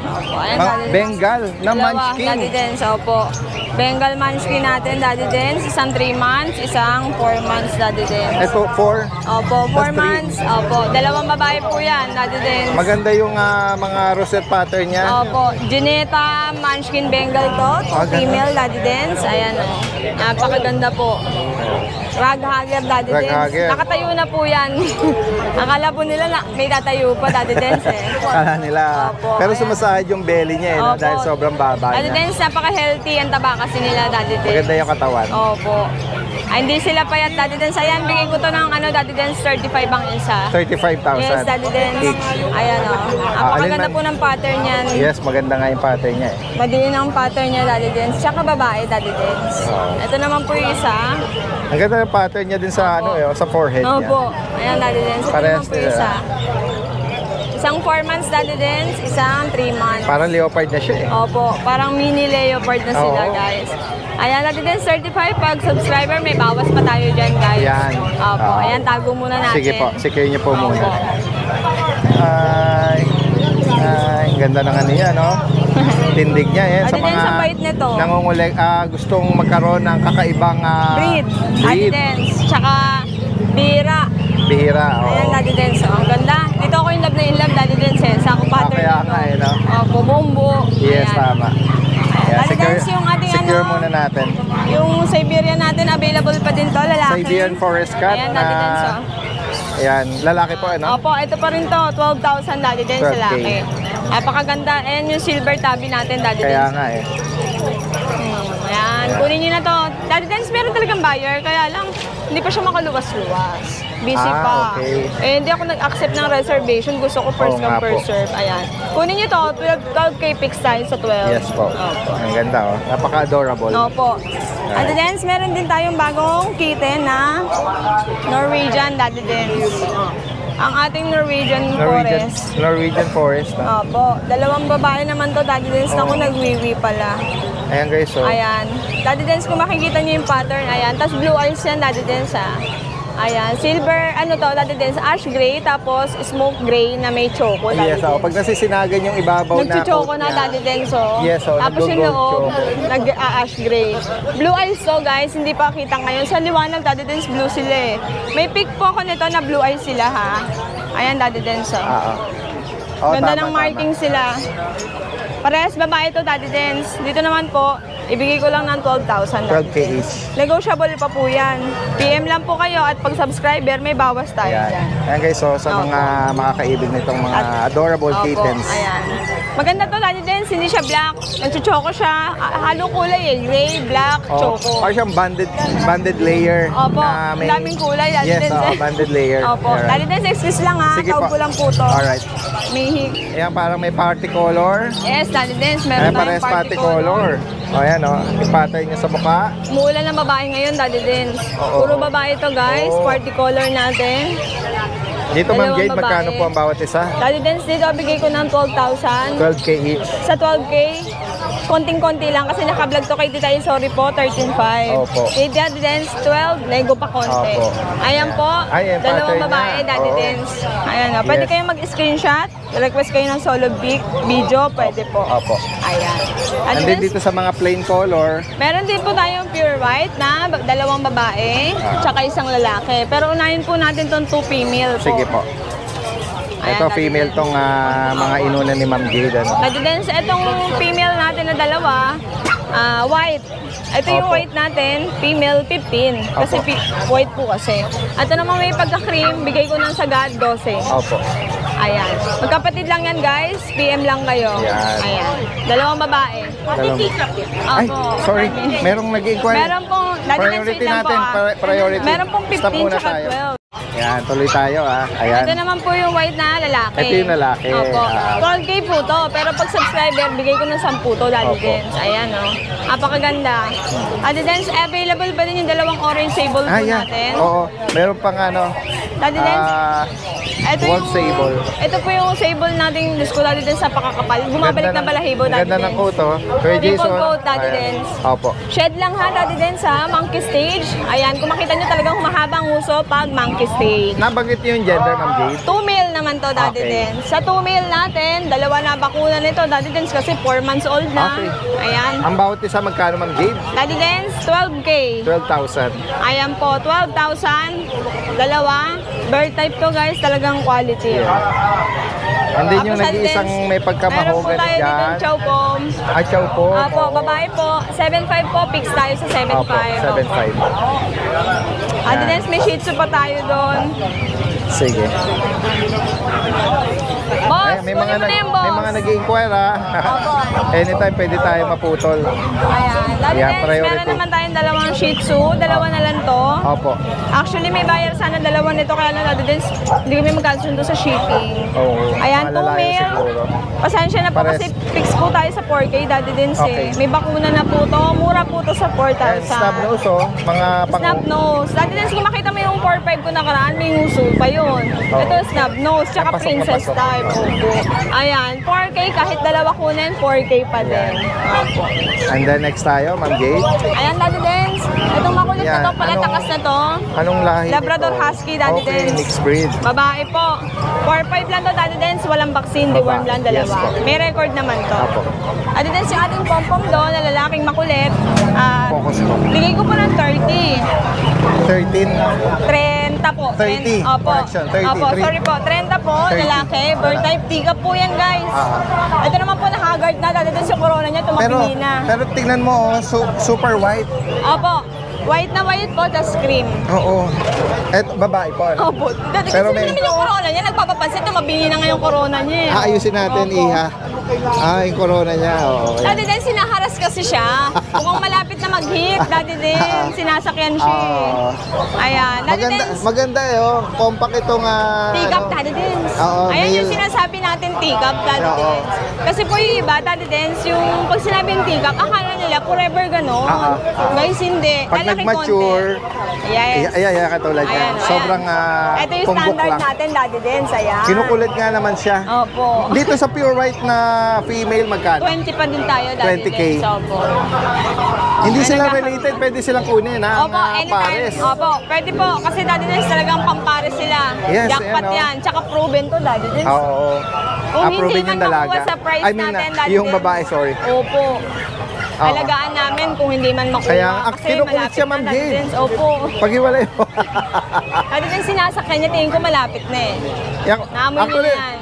Speaker 1: Bengal na Munchkin.
Speaker 4: Daddy Dens, opo. Bengal Munchkin natin, Daddy Dens. Isang 3 months, isang 4 months, Daddy Dens.
Speaker 1: Ito, 4.
Speaker 4: Opo, 4
Speaker 1: That's 3.
Speaker 4: months. Opo, dalawang babae po yan, Daddy Dens.
Speaker 1: Maganda yung mga rosette pattern niya.
Speaker 4: Opo, Juneta Munchkin Bengal to. Female, Daddy Dens. Ayan o. Napakaganda po. Raghager, Daddy Dens.
Speaker 1: Raghager.
Speaker 4: Nakatayo na po yan. Akala po nila na may tatayo pa, Daddy Dens eh.
Speaker 1: Kala nila.
Speaker 4: Opo,
Speaker 1: Pero
Speaker 4: ayan.
Speaker 1: sumasahid yung belly niya
Speaker 4: Opo.
Speaker 1: dahil sobrang baba
Speaker 4: Daddy
Speaker 1: niya.
Speaker 4: Dens, napaka-healthy ang taba kasi nila, Daddy Dens.
Speaker 1: Maganda yung katawan.
Speaker 4: Opo. Ay, hindi sila payat, Daddy Dens. Ayan, bigay ko to ng Daddy Dens, 35 ang isa.
Speaker 1: 35,000.
Speaker 4: Yes, Daddy Dens.
Speaker 1: each.
Speaker 4: Ayan o. Napakaganda po ng pattern yan.
Speaker 1: Yes, maganda nga yung pattern niya eh.
Speaker 4: Madiin ang pattern niya, Daddy Dens. Tsaka babae, Daddy Dens. Ito naman po yung isa.
Speaker 1: Ang ganda yung pattern niya din sa sa forehead niya.
Speaker 4: Opo. Ayan, Daddy Dens. Ito
Speaker 1: Parehas
Speaker 4: naman po yung isa. Isang 4 months, Daddy Dens. Isang 3 months.
Speaker 1: Parang leopard na siya eh.
Speaker 4: Opo. Parang mini leopard na sila,
Speaker 1: Oo.
Speaker 4: guys. Ayan, Daddy Dens, 35. Pag subscriber, may bawas pa tayo dyan, guys.
Speaker 1: Yan.
Speaker 4: Opo. Ayan, tago muna natin.
Speaker 1: Sige po, secure niyo po
Speaker 4: Opo.
Speaker 1: muna. Ay, ganda ng ano yan, no? Tindig niya yan sa
Speaker 4: Daddy
Speaker 1: mga
Speaker 4: Dens, ang bait nito.
Speaker 1: gustong magkaroon ng kakaibang
Speaker 4: Breed. Daddy Dens. Tsaka, bira.
Speaker 1: Bihira.
Speaker 4: Ayan, Daddy Dens. Oh, ang ganda. Dito ako in love na in love, Daddy Dens. Sa akong pattern
Speaker 1: kaya
Speaker 4: nito.
Speaker 1: nga eh, no?
Speaker 4: Opo, bumbo.
Speaker 1: Yes,
Speaker 4: Ayan.
Speaker 1: tama. Ayan,
Speaker 4: Daddy Dens, yung ating
Speaker 1: secure muna natin.
Speaker 4: Yung Siberian natin, available pa din to, lalaki.
Speaker 1: Siberian Forest Cat
Speaker 4: Ayan,
Speaker 1: na...
Speaker 4: Daddy Dens, oh.
Speaker 1: Ayan, lalaki po, ano?
Speaker 4: Opo, ito pa rin to, 12,000 Daddy Dens,
Speaker 1: 12K.
Speaker 4: lalaki. Napakaganda. Ayan yung silver tabby natin, Daddy
Speaker 1: Kaya
Speaker 4: Dens.
Speaker 1: nga eh.
Speaker 4: Ayan, kunin nyo na to. Daddy Dens, meron talagang buyer, kaya lang, hindi pa siya makaluwas-luwas. Busy pa.
Speaker 1: Okay.
Speaker 4: Eh, hindi ako nag-accept ng reservation. Gusto ko first
Speaker 1: Oo nga
Speaker 4: come, first
Speaker 1: po.
Speaker 4: serve. Ayan. Kunin nyo to, 12K fixed tayo sa 12.
Speaker 1: Yes po.
Speaker 4: Opo.
Speaker 1: Ang ganda, oh. Napaka-adorable.
Speaker 4: Opo. Daddy Dens, meron din tayong bagong kitten na Norwegian Daddy Dens. Ang ating Norwegian Forest.
Speaker 1: Norwegian Forest. No?
Speaker 4: Opo. Dalawang babae naman to, Daddy Dens. Naku, nagwiwi pala.
Speaker 1: Ayan guys, so.
Speaker 4: Ayan. Daddy Dens, kung makikita niyo yung pattern, ayan. Tapos blue eyes yan, Daddy Dens, ha. Ayan. Silver, Daddy Dens, ash gray, tapos smoke gray na may choco, Daddy
Speaker 1: Yes, oh.
Speaker 4: Dens.
Speaker 1: Pag nasisinagan yung ibabaw na
Speaker 4: Nagchuchoko
Speaker 1: coat
Speaker 4: na,
Speaker 1: niya.
Speaker 4: Daddy Dens, oh.
Speaker 1: Yes, oh,
Speaker 4: Tapos yung
Speaker 1: nag-gold
Speaker 4: loob,
Speaker 1: choco.
Speaker 4: nag-ash gray. Blue eyes to, guys. Hindi pa kita ngayon. Sa liwanag, Daddy Dens, blue sila eh. May pic po ako nito na blue eyes sila, ha. Ayan, Daddy Dens, oh.
Speaker 1: Oh,
Speaker 4: Ganda
Speaker 1: tama,
Speaker 4: ng marking sila. Parehas babae to, Daddy Dens. Dito naman po, ibigay ko lang ng 12,000.
Speaker 1: 12K each.
Speaker 4: Negotiable pa po yan. PM lang po kayo at pag subscriber, may bawas tayo
Speaker 1: Ayan.
Speaker 4: dyan.
Speaker 1: Ayan guys, so sa
Speaker 4: Opo.
Speaker 1: mga makakaibig nitong mga adorable
Speaker 4: Opo,
Speaker 1: kittens.
Speaker 4: ayan. Maganda to, Daddy Dens. Hindi siya black. Nagchuchoko siya. Halong kulay eh. Gray, black,
Speaker 1: Oh,
Speaker 4: choco.
Speaker 1: or siyang banded layer.
Speaker 4: Opo,
Speaker 1: na may...
Speaker 4: daming kulay, Daddy
Speaker 1: Yes,
Speaker 4: Dens.
Speaker 1: banded layer.
Speaker 4: Opo.
Speaker 1: Alright.
Speaker 4: Daddy Dens, excuse lang ha.
Speaker 1: Sige
Speaker 4: Tawag
Speaker 1: po.
Speaker 4: ko lang po to.
Speaker 1: Alright.
Speaker 4: May hig.
Speaker 1: Ayan, parang may party color.
Speaker 4: Yes, Daddy Dens. Meron
Speaker 1: Ayan,
Speaker 4: tayong
Speaker 1: parehas party color. O, ayan, o. Yung pattern niya sa mukha.
Speaker 4: Muulan ng babae ngayon, Daddy Dens.
Speaker 1: Oo.
Speaker 4: Puro babae to, guys.
Speaker 1: Oo.
Speaker 4: Party color natin.
Speaker 1: Dito, Ma'am
Speaker 4: Dalawang
Speaker 1: Jade,
Speaker 4: babae.
Speaker 1: magkano po ang bawat isa?
Speaker 4: Daddy Dens, dito bigay ko ng 12,000.
Speaker 1: 12K each.
Speaker 4: Sa 12K, konting-konti lang kasi naka-vlog to kay Tita sorry po, 13.5.
Speaker 1: Opo.
Speaker 4: Kay Daddy Dance, 12, Lego pa konti.
Speaker 1: Opo.
Speaker 4: Ayan po,
Speaker 1: Ayan,
Speaker 4: dalawang
Speaker 1: pattern
Speaker 4: babae,
Speaker 1: niya.
Speaker 4: Daddy
Speaker 1: Oo.
Speaker 4: Dance. Ayan o, pwede
Speaker 1: Yes.
Speaker 4: kayong mag-screenshot, request kayo ng solo video, pwede po.
Speaker 1: Opo.
Speaker 4: Ayan. Daddy
Speaker 1: And then
Speaker 4: Dance,
Speaker 1: dito sa mga plain color,
Speaker 4: meron din po tayong pure white na dalawang babae, tsaka isang lalaki. Pero unahin po natin tong 2 female po.
Speaker 1: sige po.
Speaker 4: Ayan,
Speaker 1: Ito
Speaker 4: Daddy
Speaker 1: female
Speaker 4: Dance.
Speaker 1: tong mga inuna ni Ma'am Jade. Ano?
Speaker 4: Daddy Dance, itong female natin na dalawa, white. Ito yung
Speaker 1: Opo.
Speaker 4: white natin, female 15. Kasi
Speaker 1: Opo.
Speaker 4: white po kasi. Ito naman may pagka-cream, bigay ko ng sagad 12.
Speaker 1: Opo.
Speaker 4: Ayan. Magkapatid lang yan guys, PM lang kayo.
Speaker 1: Yan.
Speaker 4: Ayan. Dalawang babae.
Speaker 1: Ay,
Speaker 4: Opo.
Speaker 1: sorry. Merong nag-inquire.
Speaker 4: Meron pong, Daddy Dance,
Speaker 1: Priority
Speaker 4: wait lang po,
Speaker 1: natin, priority.
Speaker 4: Meron pong
Speaker 1: Stop
Speaker 4: 15
Speaker 1: muna
Speaker 4: tsaka
Speaker 1: tayo.
Speaker 4: 12.
Speaker 1: Yan, tuloy tayo Ayan.
Speaker 4: Ito naman po yung white na lalaki.
Speaker 1: Ito yung lalaki.
Speaker 4: Opo.
Speaker 1: Ah.
Speaker 4: 12K po to. Pero pag subscriber, bigay ko ng 10 to, Daddy
Speaker 1: Opo.
Speaker 4: Dance. Ayan, o. Napakaganda. Daddy Dance, available pa din yung dalawang orange sable po
Speaker 1: Yan.
Speaker 4: natin.
Speaker 1: Oo. Meron pang
Speaker 4: Daddy Dance, ito
Speaker 1: Wolf sable.
Speaker 4: Ito po yung sable nating Diyos ko, Daddy Dance, napakakapal. Bumabalik na balahibo, Daddy
Speaker 1: Ganda ng
Speaker 4: Dance.
Speaker 1: coat, Kuya
Speaker 4: Triple
Speaker 1: Jason.
Speaker 4: coat, Daddy
Speaker 1: Ayan.
Speaker 4: Dance.
Speaker 1: Opo.
Speaker 4: Shed lang ha, Daddy Dance ha, monkey stage. Ayan, kung makita nyo talagang humahabang uso pag monkey stage.
Speaker 1: Nabanggit niyo yung gender, Ma'am Jade?
Speaker 4: 2 male naman to, Daddy
Speaker 1: Okay.
Speaker 4: Dance. Sa 2 male natin, dalawa na bakuna nito, Daddy Dance, kasi 4 months old na.
Speaker 1: Okay.
Speaker 4: Ayan.
Speaker 1: Ang bawat isa magkano, Ma'am Jade?
Speaker 4: Daddy Dance, 12K.
Speaker 1: 12,000.
Speaker 4: Ayan po, 12,000. Dalawa. Bird type to guys, talagang quality.
Speaker 1: And then yung
Speaker 4: Tapos,
Speaker 1: nag-iisang
Speaker 4: Daddy
Speaker 1: may
Speaker 4: Dance, meron po
Speaker 1: pagkamahogany
Speaker 4: tayo dito
Speaker 1: dyan.
Speaker 4: ng chow pom.
Speaker 1: Chow po.
Speaker 4: Apo, babae po, 7.5 po, fix tayo sa 7.5.
Speaker 1: Opo, 7.5.
Speaker 4: Daddy Dance, may shih tzu pa tayo doon.
Speaker 1: Sige.
Speaker 4: Boss,
Speaker 1: May
Speaker 4: kunin mo na yung boss.
Speaker 1: nag-inquire
Speaker 4: Opo.
Speaker 1: Anytime pwede tayo maputol.
Speaker 4: Ayan. Daddy
Speaker 1: Yeah,
Speaker 4: Dance,
Speaker 1: priority.
Speaker 4: meron naman tayong dalawang shih tzu. Dalawa na lang to.
Speaker 1: Opo.
Speaker 4: Actually, may bayar sana dalawa nito. Kaya lang, Daddy Dance, hindi kami magkasundo sa shipping.
Speaker 1: Oo.
Speaker 4: Ayan, 2
Speaker 1: malalayo
Speaker 4: male.
Speaker 1: siguro.
Speaker 4: Pasensya na po
Speaker 1: Pares.
Speaker 4: kasi fix po tayo sa 4K, Daddy Dance
Speaker 1: Okay.
Speaker 4: eh. May bakuna na po to. Mura po to sa 4,000.
Speaker 1: And snub nose, mga
Speaker 4: Snub nose. Daddy Dance, kung makita mo yung 4.5 ko nakaraan, may nguso pa yun.
Speaker 1: Oo.
Speaker 4: Ito, snub nose, tsaka
Speaker 1: Napasok na
Speaker 4: princess
Speaker 1: pasok.
Speaker 4: type. Opo. Ayan, 4K, kahit dalawa kunin, 4K pa din. Opo.
Speaker 1: And then next tayo, Ma'am Jade.
Speaker 4: Ayan, Daddy Dance. Itong makulit
Speaker 1: Yan.
Speaker 4: na to, palatakas na to.
Speaker 1: Anong lahi
Speaker 4: Labrador
Speaker 1: nito?
Speaker 4: Husky, Daddy
Speaker 1: Okay,
Speaker 4: Dance.
Speaker 1: mixed breed.
Speaker 4: Babae po. 4.5 lang to, Daddy Dance. Walang vaccine, deworm lang,
Speaker 1: Yes
Speaker 4: dalawa.
Speaker 1: po.
Speaker 4: May record naman to.
Speaker 1: Apo.
Speaker 4: Daddy Dance, yung ating pom-pom doon, na lalaking makulit.
Speaker 1: Focus mo.
Speaker 4: Bigay ko po ng 30.
Speaker 1: 13.
Speaker 4: 30 po.
Speaker 1: 30.
Speaker 4: Opo.
Speaker 1: Correction, 30.
Speaker 4: Opo, sorry po. 30 po,
Speaker 1: 30.
Speaker 4: lalaki. Bird type, tiga po yan, guys. Ito naman po, na-haggard na. Daddy Dance, yung corona niya,
Speaker 1: Pero,
Speaker 4: tumapili na.
Speaker 1: pero tingnan mo, super white.
Speaker 4: Opo. White na white po, tas cream.
Speaker 1: Oo. Babae po. Ano?
Speaker 4: Opo. Dati
Speaker 1: Pero
Speaker 4: kasi
Speaker 1: may-
Speaker 4: naman yung corona niya, nagpapapansin, tumabingi na nga yung corona niya. eh.
Speaker 1: Aayusin natin,
Speaker 4: Opo.
Speaker 1: Iha. Yung corona niya. Oo.
Speaker 4: Daddy din, sinaharas kasi siya. Mukhang malapit na mag-hit, Daddy din. Sinasakyan siya.
Speaker 1: Oo.
Speaker 4: Ayan. Daddy
Speaker 1: Maganda,
Speaker 4: din,
Speaker 1: maganda compact itong
Speaker 4: T-cup, Daddy din.
Speaker 1: Oo,
Speaker 4: Ayan yung
Speaker 1: male.
Speaker 4: sinasabi natin, T-cup, Daddy
Speaker 1: Oo.
Speaker 4: din. Kasi po yung iba, Daddy din, yung pag sinabing T-cup, akala nila forever gano'n. Guys, hindi.
Speaker 1: Pag
Speaker 4: Lalaki
Speaker 1: nag-mature,
Speaker 4: konti. Yes.
Speaker 1: Ayan, katulad niya.
Speaker 4: Ayan, ayan.
Speaker 1: Sobrang
Speaker 4: Ito yung
Speaker 1: tumbok
Speaker 4: standard
Speaker 1: lang.
Speaker 4: natin, Daddy din. Ayan.
Speaker 1: Kinukulit nga naman siya.
Speaker 4: Opo.
Speaker 1: Dito sa pure white na female, magkano?
Speaker 4: 20 pa din tayo, Daddy
Speaker 1: 20K.
Speaker 4: din. Opo.
Speaker 1: Hindi
Speaker 4: Ano
Speaker 1: sila
Speaker 4: na-
Speaker 1: related, pwede silang kunin ha,
Speaker 4: Opo,
Speaker 1: mga
Speaker 4: anytime.
Speaker 1: pares.
Speaker 4: Opo, pwede po. Kasi Daddy Dance talagang pampares sila.
Speaker 1: Yes,
Speaker 4: Jackpot
Speaker 1: ayan, oh.
Speaker 4: yan. Tsaka proven to, Daddy Dance.
Speaker 1: Oo.
Speaker 4: Kung hindi
Speaker 1: Approven
Speaker 4: man
Speaker 1: yung dalaga.
Speaker 4: makuha sa price
Speaker 1: I mean,
Speaker 4: natin, Daddy
Speaker 1: yung
Speaker 4: Dance.
Speaker 1: babae, sorry.
Speaker 4: Opo.
Speaker 1: Oo.
Speaker 4: Alagaan namin kung hindi man makuha.
Speaker 1: Kaya,
Speaker 4: kasi
Speaker 1: kinukulit
Speaker 4: malapit
Speaker 1: siya,
Speaker 4: na,
Speaker 1: Ma'am
Speaker 4: Daddy
Speaker 1: Jade.
Speaker 4: Dance. Opo.
Speaker 1: Pag-iwalay mo.
Speaker 4: Daddy Dance, sinasakyan niya. Tingin ko malapit na eh. Naamoy niya
Speaker 1: Actually,
Speaker 4: yan.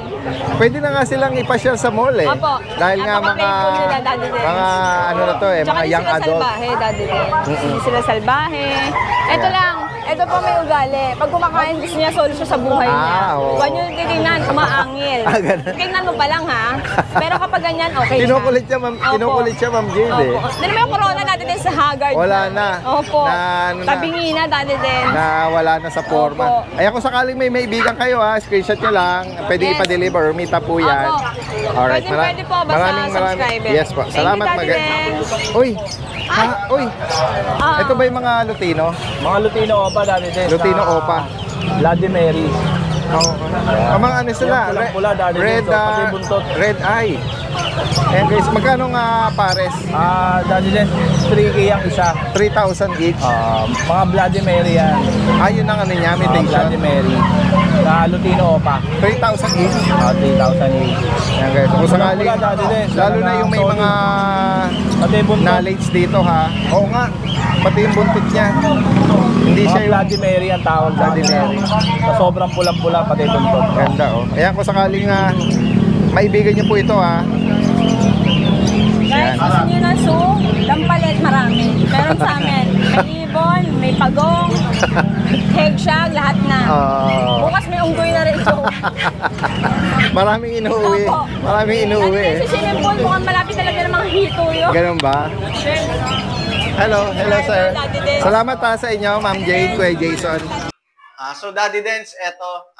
Speaker 1: pwede na nga silang ipasyal sa mall eh.
Speaker 4: Opo.
Speaker 1: Dahil nga mga,
Speaker 4: Napaka-playful nila, Daddy Dance.
Speaker 1: mga ano na to eh,
Speaker 4: Tsaka
Speaker 1: mga
Speaker 4: di
Speaker 1: young
Speaker 4: sila
Speaker 1: adult.
Speaker 4: salbahe, Daddy Dance. Hindi sila salbahe. Ito
Speaker 1: Ayan.
Speaker 4: lang, ito po may ugali. Pag kumakain, gusto niya solo siya sa buhay niya.
Speaker 1: Oo.
Speaker 4: Huwag niyo titignan, umaangil.
Speaker 1: Ganun.
Speaker 4: Tingnan mo pa lang ha. Pero kapag ganyan, okay na.
Speaker 1: Kinukulit siya, Ma'am,
Speaker 4: Opo.
Speaker 1: kinukulit siya, Ma'am Jade eh.
Speaker 4: Opo. Hindi naman yung corona natin din sa Haggard.
Speaker 1: Wala na.
Speaker 4: Opo.
Speaker 1: Ano na.
Speaker 4: Tabingi na, Daddy Dance.
Speaker 1: Na wala na sa forma.
Speaker 4: Opo.
Speaker 1: Ay kung sakaling may maibigan kayo ha, screenshot nyo lang. Pwede
Speaker 4: Yes.
Speaker 1: ipa-deliver or meet up po yan.
Speaker 4: Opo.
Speaker 1: Alright.
Speaker 4: Pwede po, basta subscriber.
Speaker 1: Yes po.
Speaker 4: Thank you,
Speaker 1: Salamat.
Speaker 4: Daddy Dance.
Speaker 1: Uy. Uy.
Speaker 4: Ah.
Speaker 1: Ito ba yung mga Lutino?
Speaker 7: Mga Lutino Opa, Daddy Dance.
Speaker 1: Lutino Opa.
Speaker 7: Bloody Mary.
Speaker 1: Ang mga ano sila?
Speaker 7: Yung pulang-pula, Daddy
Speaker 1: red,
Speaker 7: Dance, pati buntot.
Speaker 1: red eye. Ayan guys, magkano nga pares?
Speaker 7: Daddy Dens, 3K ang isa.
Speaker 1: 3,000 each.
Speaker 7: Mga Bloody Mary yan.
Speaker 1: Ayun ang ano niya,
Speaker 7: Bloody
Speaker 1: imitation.
Speaker 7: Mary. Na Lutino Opa.
Speaker 1: 3,000 each.
Speaker 7: 3,000 each.
Speaker 1: Ayan guys, kung sakaling,
Speaker 7: Wala, Daddy Dens.
Speaker 1: lalo na yung may
Speaker 7: Solid.
Speaker 1: mga
Speaker 7: Pati buntot.
Speaker 1: knowledge dito ha. Oo nga, pati yung buntot niya. Hindi
Speaker 7: Mga
Speaker 1: siya yung
Speaker 7: Bloody Mary ang tawag.
Speaker 1: Bloody Mary.
Speaker 7: Sa sobrang pulang-pula, pati buntot.
Speaker 1: ganda oh. Ayan, kung sakaling maibigan niyo po ito ha.
Speaker 4: Guys, gusto nyo na dampalit marami. Meron sa amin. May ibon, may pagong, hegshag, lahat na. Bukas may unggoy na rin ito.
Speaker 1: Maraming inuuwi.
Speaker 4: Opo.
Speaker 1: Maraming inuuwi.
Speaker 4: At sa swimming pool, mukhang malapit talaga ng mga hito yun.
Speaker 1: Ganun ba? Hello sir.
Speaker 4: Daddy Dens.
Speaker 1: Salamat sa inyo, Ma'am Jade, Kuya Jason.
Speaker 9: So Daddy Dens, eto,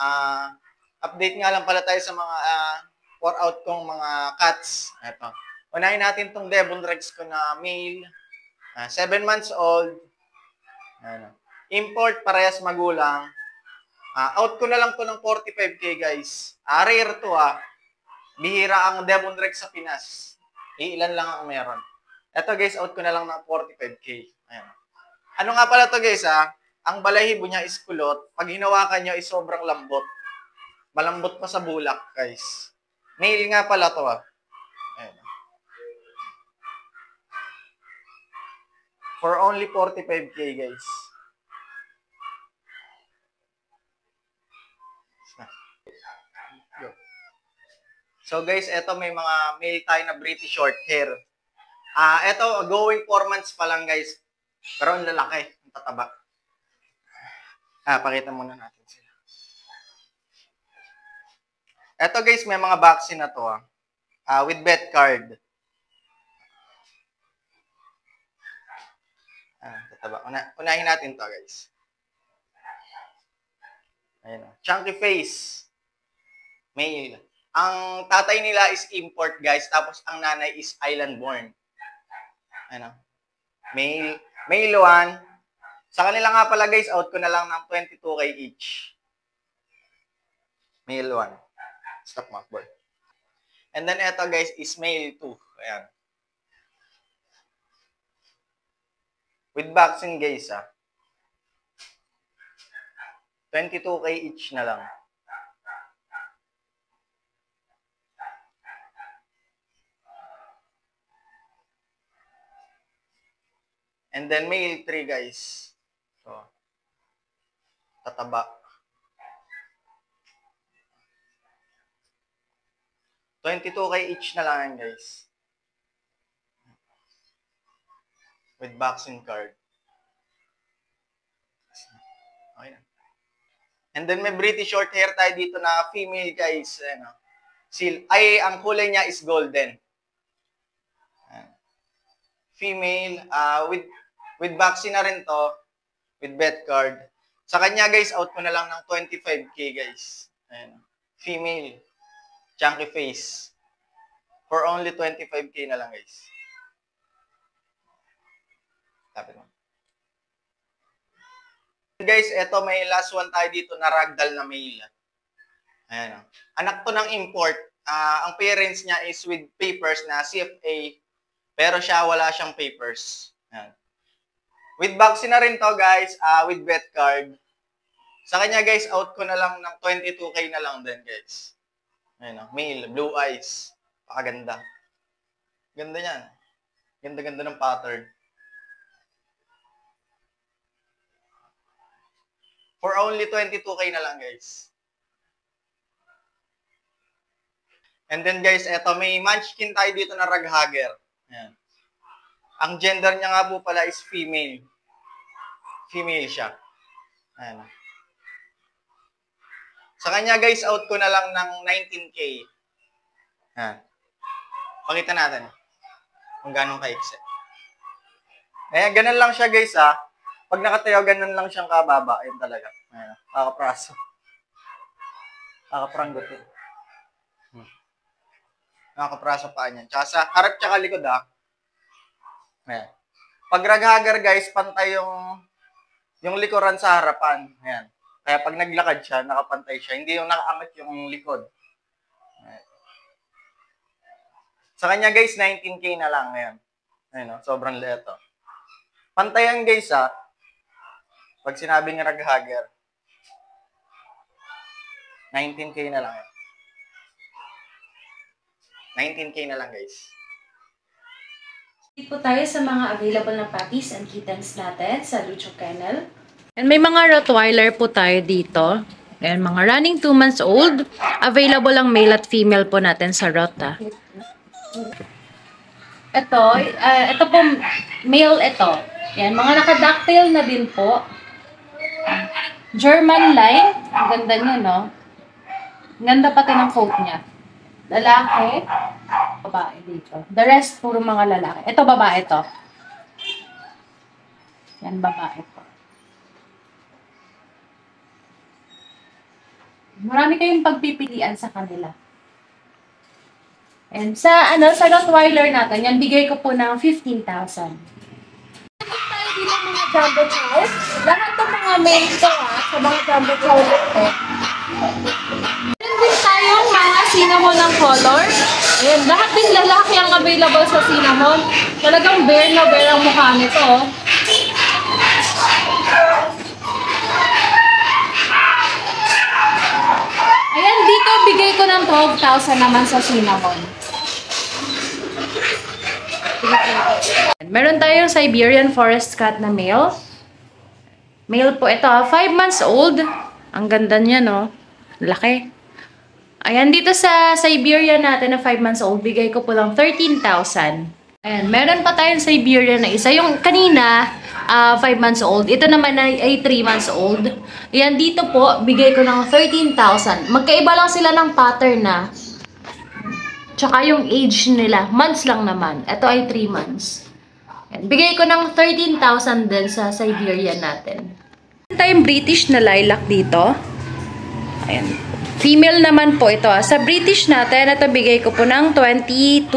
Speaker 9: update nga lang pala tayo sa mga pour out kong mga cats. Eto. Unahin natin tong Devon Rex ko na male, 7 months old. Ano. Import, parehas magulang. Out ko na lang to ng 45k guys. Rare to Bihira ang Devon Rex sa Pinas. Ilan lang ang meron. Eto guys, out ko na lang ng 45k. Ayan. Ano nga pala to guys ang balahibo niya is kulot. Pag hinawakan niya is sobrang lambot. Malambot pa sa bulak guys. Male nga pala to Ayan. For only 45k guys. So guys, eto may mga male tayo na British short hair. Eto going 4 months pa lang guys. Pero ang lalaki, ang tataba. Pakita muna natin sila. Eto guys, may mga vaccine na to with vet card. Tataba. Unahin natin to guys. Ayan chunky face. Male. Ang tatay nila is import guys, tapos ang nanay is island born. Ano? Male 1. Sa kanila nga pala guys, out ko na lang ng 22k each. Male 1. Stop mark boy. And then eto guys is male 2. Ayan. With vaccine guys 22k each na lang. And then male 3 guys. So, tataba. 22k each na lang guys. With vaccine card. Okay na. And then may British short hair tayo dito na female guys. Ang kulay niya is golden. Female, with vaccine na rin to, with vet card. Sa kanya guys, out ko na lang ng 25k guys. Ayan. Female, chunky face. For only 25k na lang guys. Tapos mo. Guys, eto may last one tayo dito na ragdoll na male. Ayan. Anak to ng import. Ang parents niya is with papers na CFA. Pero siya wala siyang papers. Ayan. With vaccine na rin to guys, with vet card. Sa kanya guys, out ko na lang ng 22k na lang din guys. Ayan male, blue eyes. Pakaganda. Ganda niyan. Ganda-ganda ng pattern. For only 22k na lang guys. And then guys, eto may munchkin tayo dito na raghagger. Ayan. Ang gender niya nga po pala is female. Female siya. Ayan. Sa kanya guys, out ko na lang ng 19k. Ayan. Pakita natin kung gano'ng ka-exit. Ayan, ganun lang siya guys Pag nakatayo, ganun lang siyang kababa. Ayun talaga. Ayan. Kakapraso. Kakapranggot eh. Nakakapraso pa niyan. Tsaka sa harap tsaka likod Ayan. Pag raghagger guys, pantay yung likuran sa harapan. Ayan. Kaya pag naglakad siya, nakapantay siya. Hindi yung nakaangat yung likod. Ayan. Sa kanya guys, 19K na lang ngayon. Ayun, sobrang liit to. Pantayan guys pag sinabing raghagger, 19K na lang yan. 19K na lang guys.
Speaker 10: Dito po tayo sa mga available na puppies and kittens natin sa Lucho Kennel. And may mga Rottweiler po tayo dito. And mga running 2 months old. Available ang male at female po natin sa Rota. Ito po, male ito. Yan, mga naka-ducktail na din po. German line. Ang ganda niya, no? Ang ganda pati ng coat niya. Lalaki. Babae dito. The rest, puro mga lalaki. Ito, babae ito. Yan, babae po. Marami kayong pagpipilian sa kanila. And sa Rottweiler natin, yan, bigay ko po ng 15,000. Tayo dito mga jumbo chow. Lahat ng mga male ito, sa mga jumbo chow natin. Meron din tayong mga cinnamon ng color. Ayan, lahat din lalaki ang available sa cinnamon. Talagang bear na bear ang mukha nito. Ayan, dito bigay ko ng 12,000 naman sa cinnamon. Meron tayong Siberian Forest Cat na male. Male po ito, 5 months old. Ang ganda niya, no? Laki. Ayan, dito sa Siberian natin na 5 months old, bigay ko po lang 13,000. Ayan, meron pa tayong Siberian na isa. Yung kanina, 5 months old. Ito naman ay 3 months old. Ayan, dito po, bigay ko ng 13,000. Magkaiba lang sila ng pattern na. Tsaka yung age nila, months lang naman. Ito ay 3 months. Ayan, bigay ko ng 13,000 din sa Siberian natin. Meron tayong British na lilac dito. Ayan. Female naman po ito. Sa British natin, ito bigay ko po ng 22,000.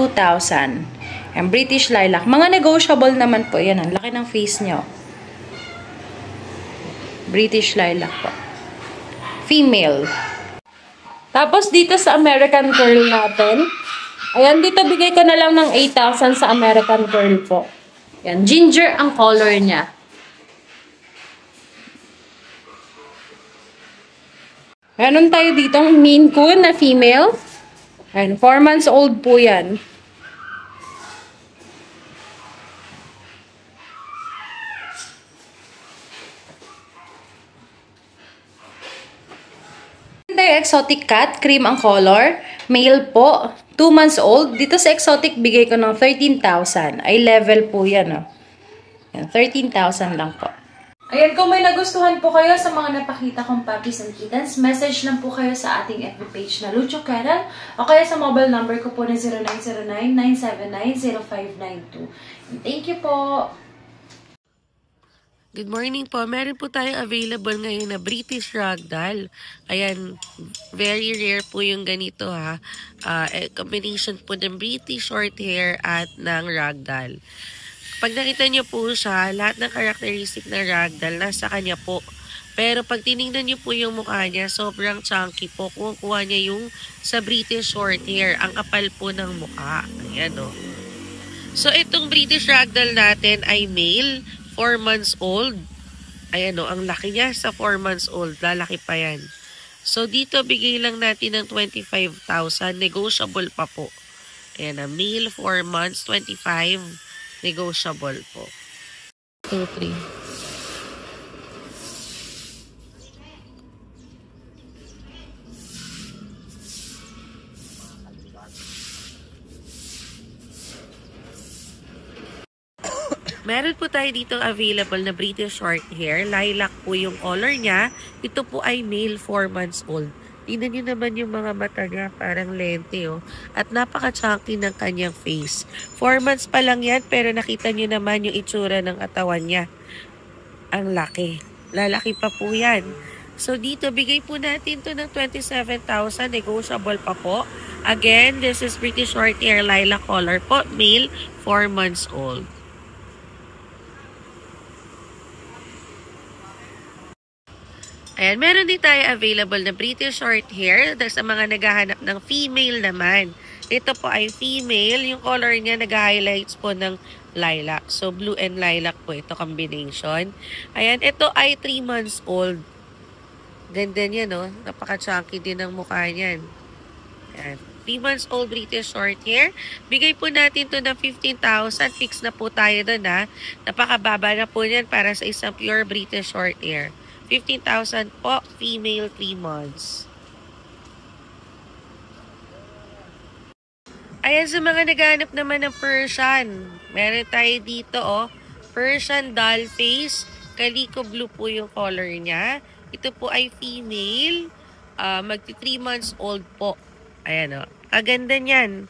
Speaker 10: Ayan, British lilac. Mga negotiable naman po. Yan, ang laki ng face nyo. British lilac po. Female. Tapos dito sa American Curl natin, ayan, dito bigay ko na lang ng 8,000 sa American Curl po. Ayan, ginger ang color niya. Meron tayo ditong Maine Coon na female. Ayan, 4 months old po yan. Meron tayo exotic cat, cream ang color. Male po, 2 months old. Dito sa exotic, bigay ko ng 13,000. Ay level po yan, oh. Ayan, 13,000 lang po. Ayan, kung may nagustuhan po kayo sa mga napakita kong puppies and kittens, message lang po kayo sa ating FB page na Lucho Kennel o kaya sa mobile number ko po na 0909-979-0592. Thank you po!
Speaker 11: Good morning po. Meron po tayong available ngayon na British Ragdoll. Ayan, very rare po yung ganito ha. Combination po ng British Shorthair at ng Ragdoll. Pag nakita niyo po siya, lahat ng characteristic ng Ragdoll nasa kanya po. Pero pag tinignan niyo po yung mukha niya, sobrang chunky po. Kuha niya yung sa British Shorthair. Ang kapal po ng mukha. Ayan o. So itong British Ragdoll natin ay male, 4 months old. Ayan o, ang laki niya sa 4 months old. Lalaki pa yan. So dito bigay lang natin ng 25,000. Negotiable pa po. Ayan na, male, 4 months, 25. Negotiable po. 2, 3. Meron po tayo dito available na British Shorthair. Lilac po yung color niya. Ito po ay male, 4 months old. Tingnan nyo naman yung mga mata niya, parang lente oh. At napaka-chunky ng kanyang face. 4 months pa lang yan, pero nakita nyo naman yung itsura ng katawan niya. Ang laki. Lalaki pa po yan. So dito, bigay po natin to ng 27,000. Negotiable pa po. Again, this is British Shorthair lilac color po. Male, 4 months old. Ayan, meron din tayo available na British Shorthair sa mga naghahanap ng female naman. Ito po ay female. Yung color niya nag-highlights po ng lilac. So, blue and lilac po ito combination. Ayan, ito ay 3 months old. Ganda niya, no? Napaka-chunky din ng mukha niyan. Ayan. 3 months old British short hair. Bigay po natin to ng 15,000. Fix na po tayo doon, ha? Napakababa na po yan para sa isang pure British short hair. 15,000 po, female, 3 months. Ayan, sa mga naghahanap naman ng Persian, meron tayo dito, Persian doll face. Calico blue po yung color niya. Ito po ay female. Magti 3 months old po. Ayan, kaganda niyan.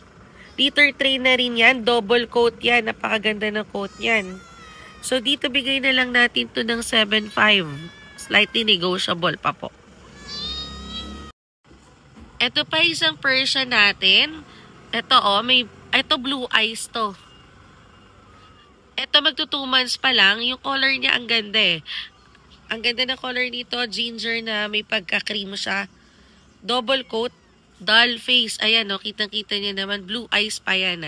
Speaker 11: Litter tray na rin yan. Double coat yan. Napakaganda ng coat yan. So, dito bigay na lang natin to ng 7.5. Slightly negotiable pa po. Ito pa isang Persian natin. Ito ito blue eyes to. Ito magto 2 months pa lang. Yung color niya ang ganda eh. Ang ganda na color nito, ginger na may pagka-cream siya. Double coat, doll face. Ayan kitang-kita niya naman. Blue eyes pa yan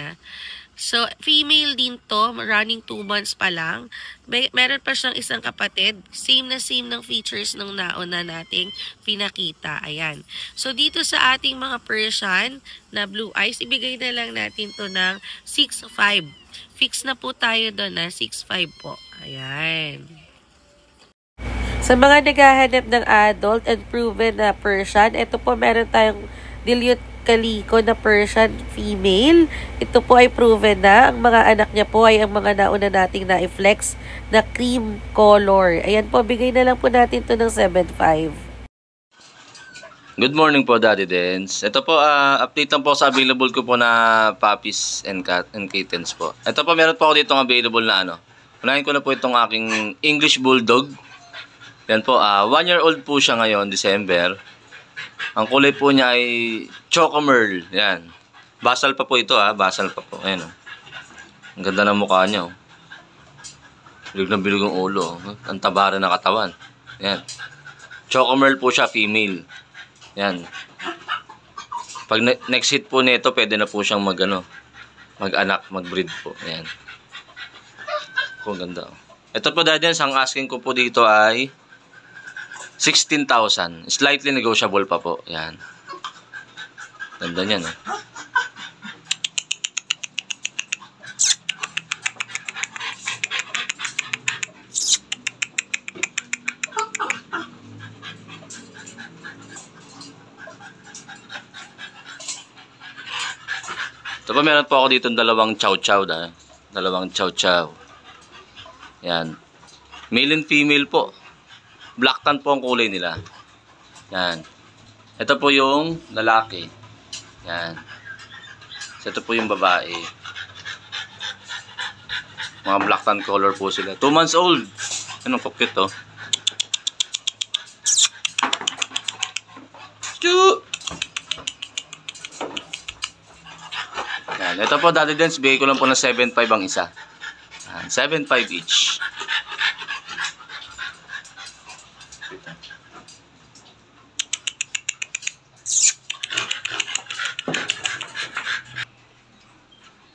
Speaker 11: So, female din to, running 2 months pa lang. Meron pa siyang isang kapatid. Same na same ng features ng nauna nating pinakita. Ayan. So, dito sa ating mga Persian na blue eyes, ibigay na lang natin to ng 6.5. Fix na po tayo doon 6.5 po. Ayan. Sa mga naghahanap ng adult and proven na Persian, ito po meron tayong dilute Calico na Persian female. Ito po ay proven na. Ang mga anak niya po ay ang mga nauna nating na-flex na cream color. Ayan po, bigay na lang po natin to ng 7.5.
Speaker 12: Good morning po, Daddy Dens. Ito po, update lang po sa available ko po na puppies and kittens po. Ito po, meron po ako dito available na Unahin ko na po itong aking English Bulldog. Yan po, 1 year old po siya ngayon, December. Ang kulay po niya ay Choco Merle. Yan. Basal pa po ito basal pa po. Ayan Ang ganda ng mukha niya Bilog na bilog ang ulo. Ang taba rin ng katawan. Yan. Choco Merle po siya, female. Yan. Pag next hit po nito, pwede na po siyang mag-anak, mag-breed po. Yan. Ang ganda. Ito po dahil ang asking ko po dito ay 16,000. Slightly negotiable pa po. Yan. Ganda niyan Ito pa meron po ako dito dalawang chow chow Dalawang chow chow. Yan. Male and female po. Black tan po ang kulay nila. Yan. Ito po yung lalaki. Yan. So, ito po yung babae. Mga black tan color po sila. 2 months old. Anong cute Yan. Ito po, Daddy Dens, bigay ko lang po ng 7.5 ang isa. Yan. 7.5 each.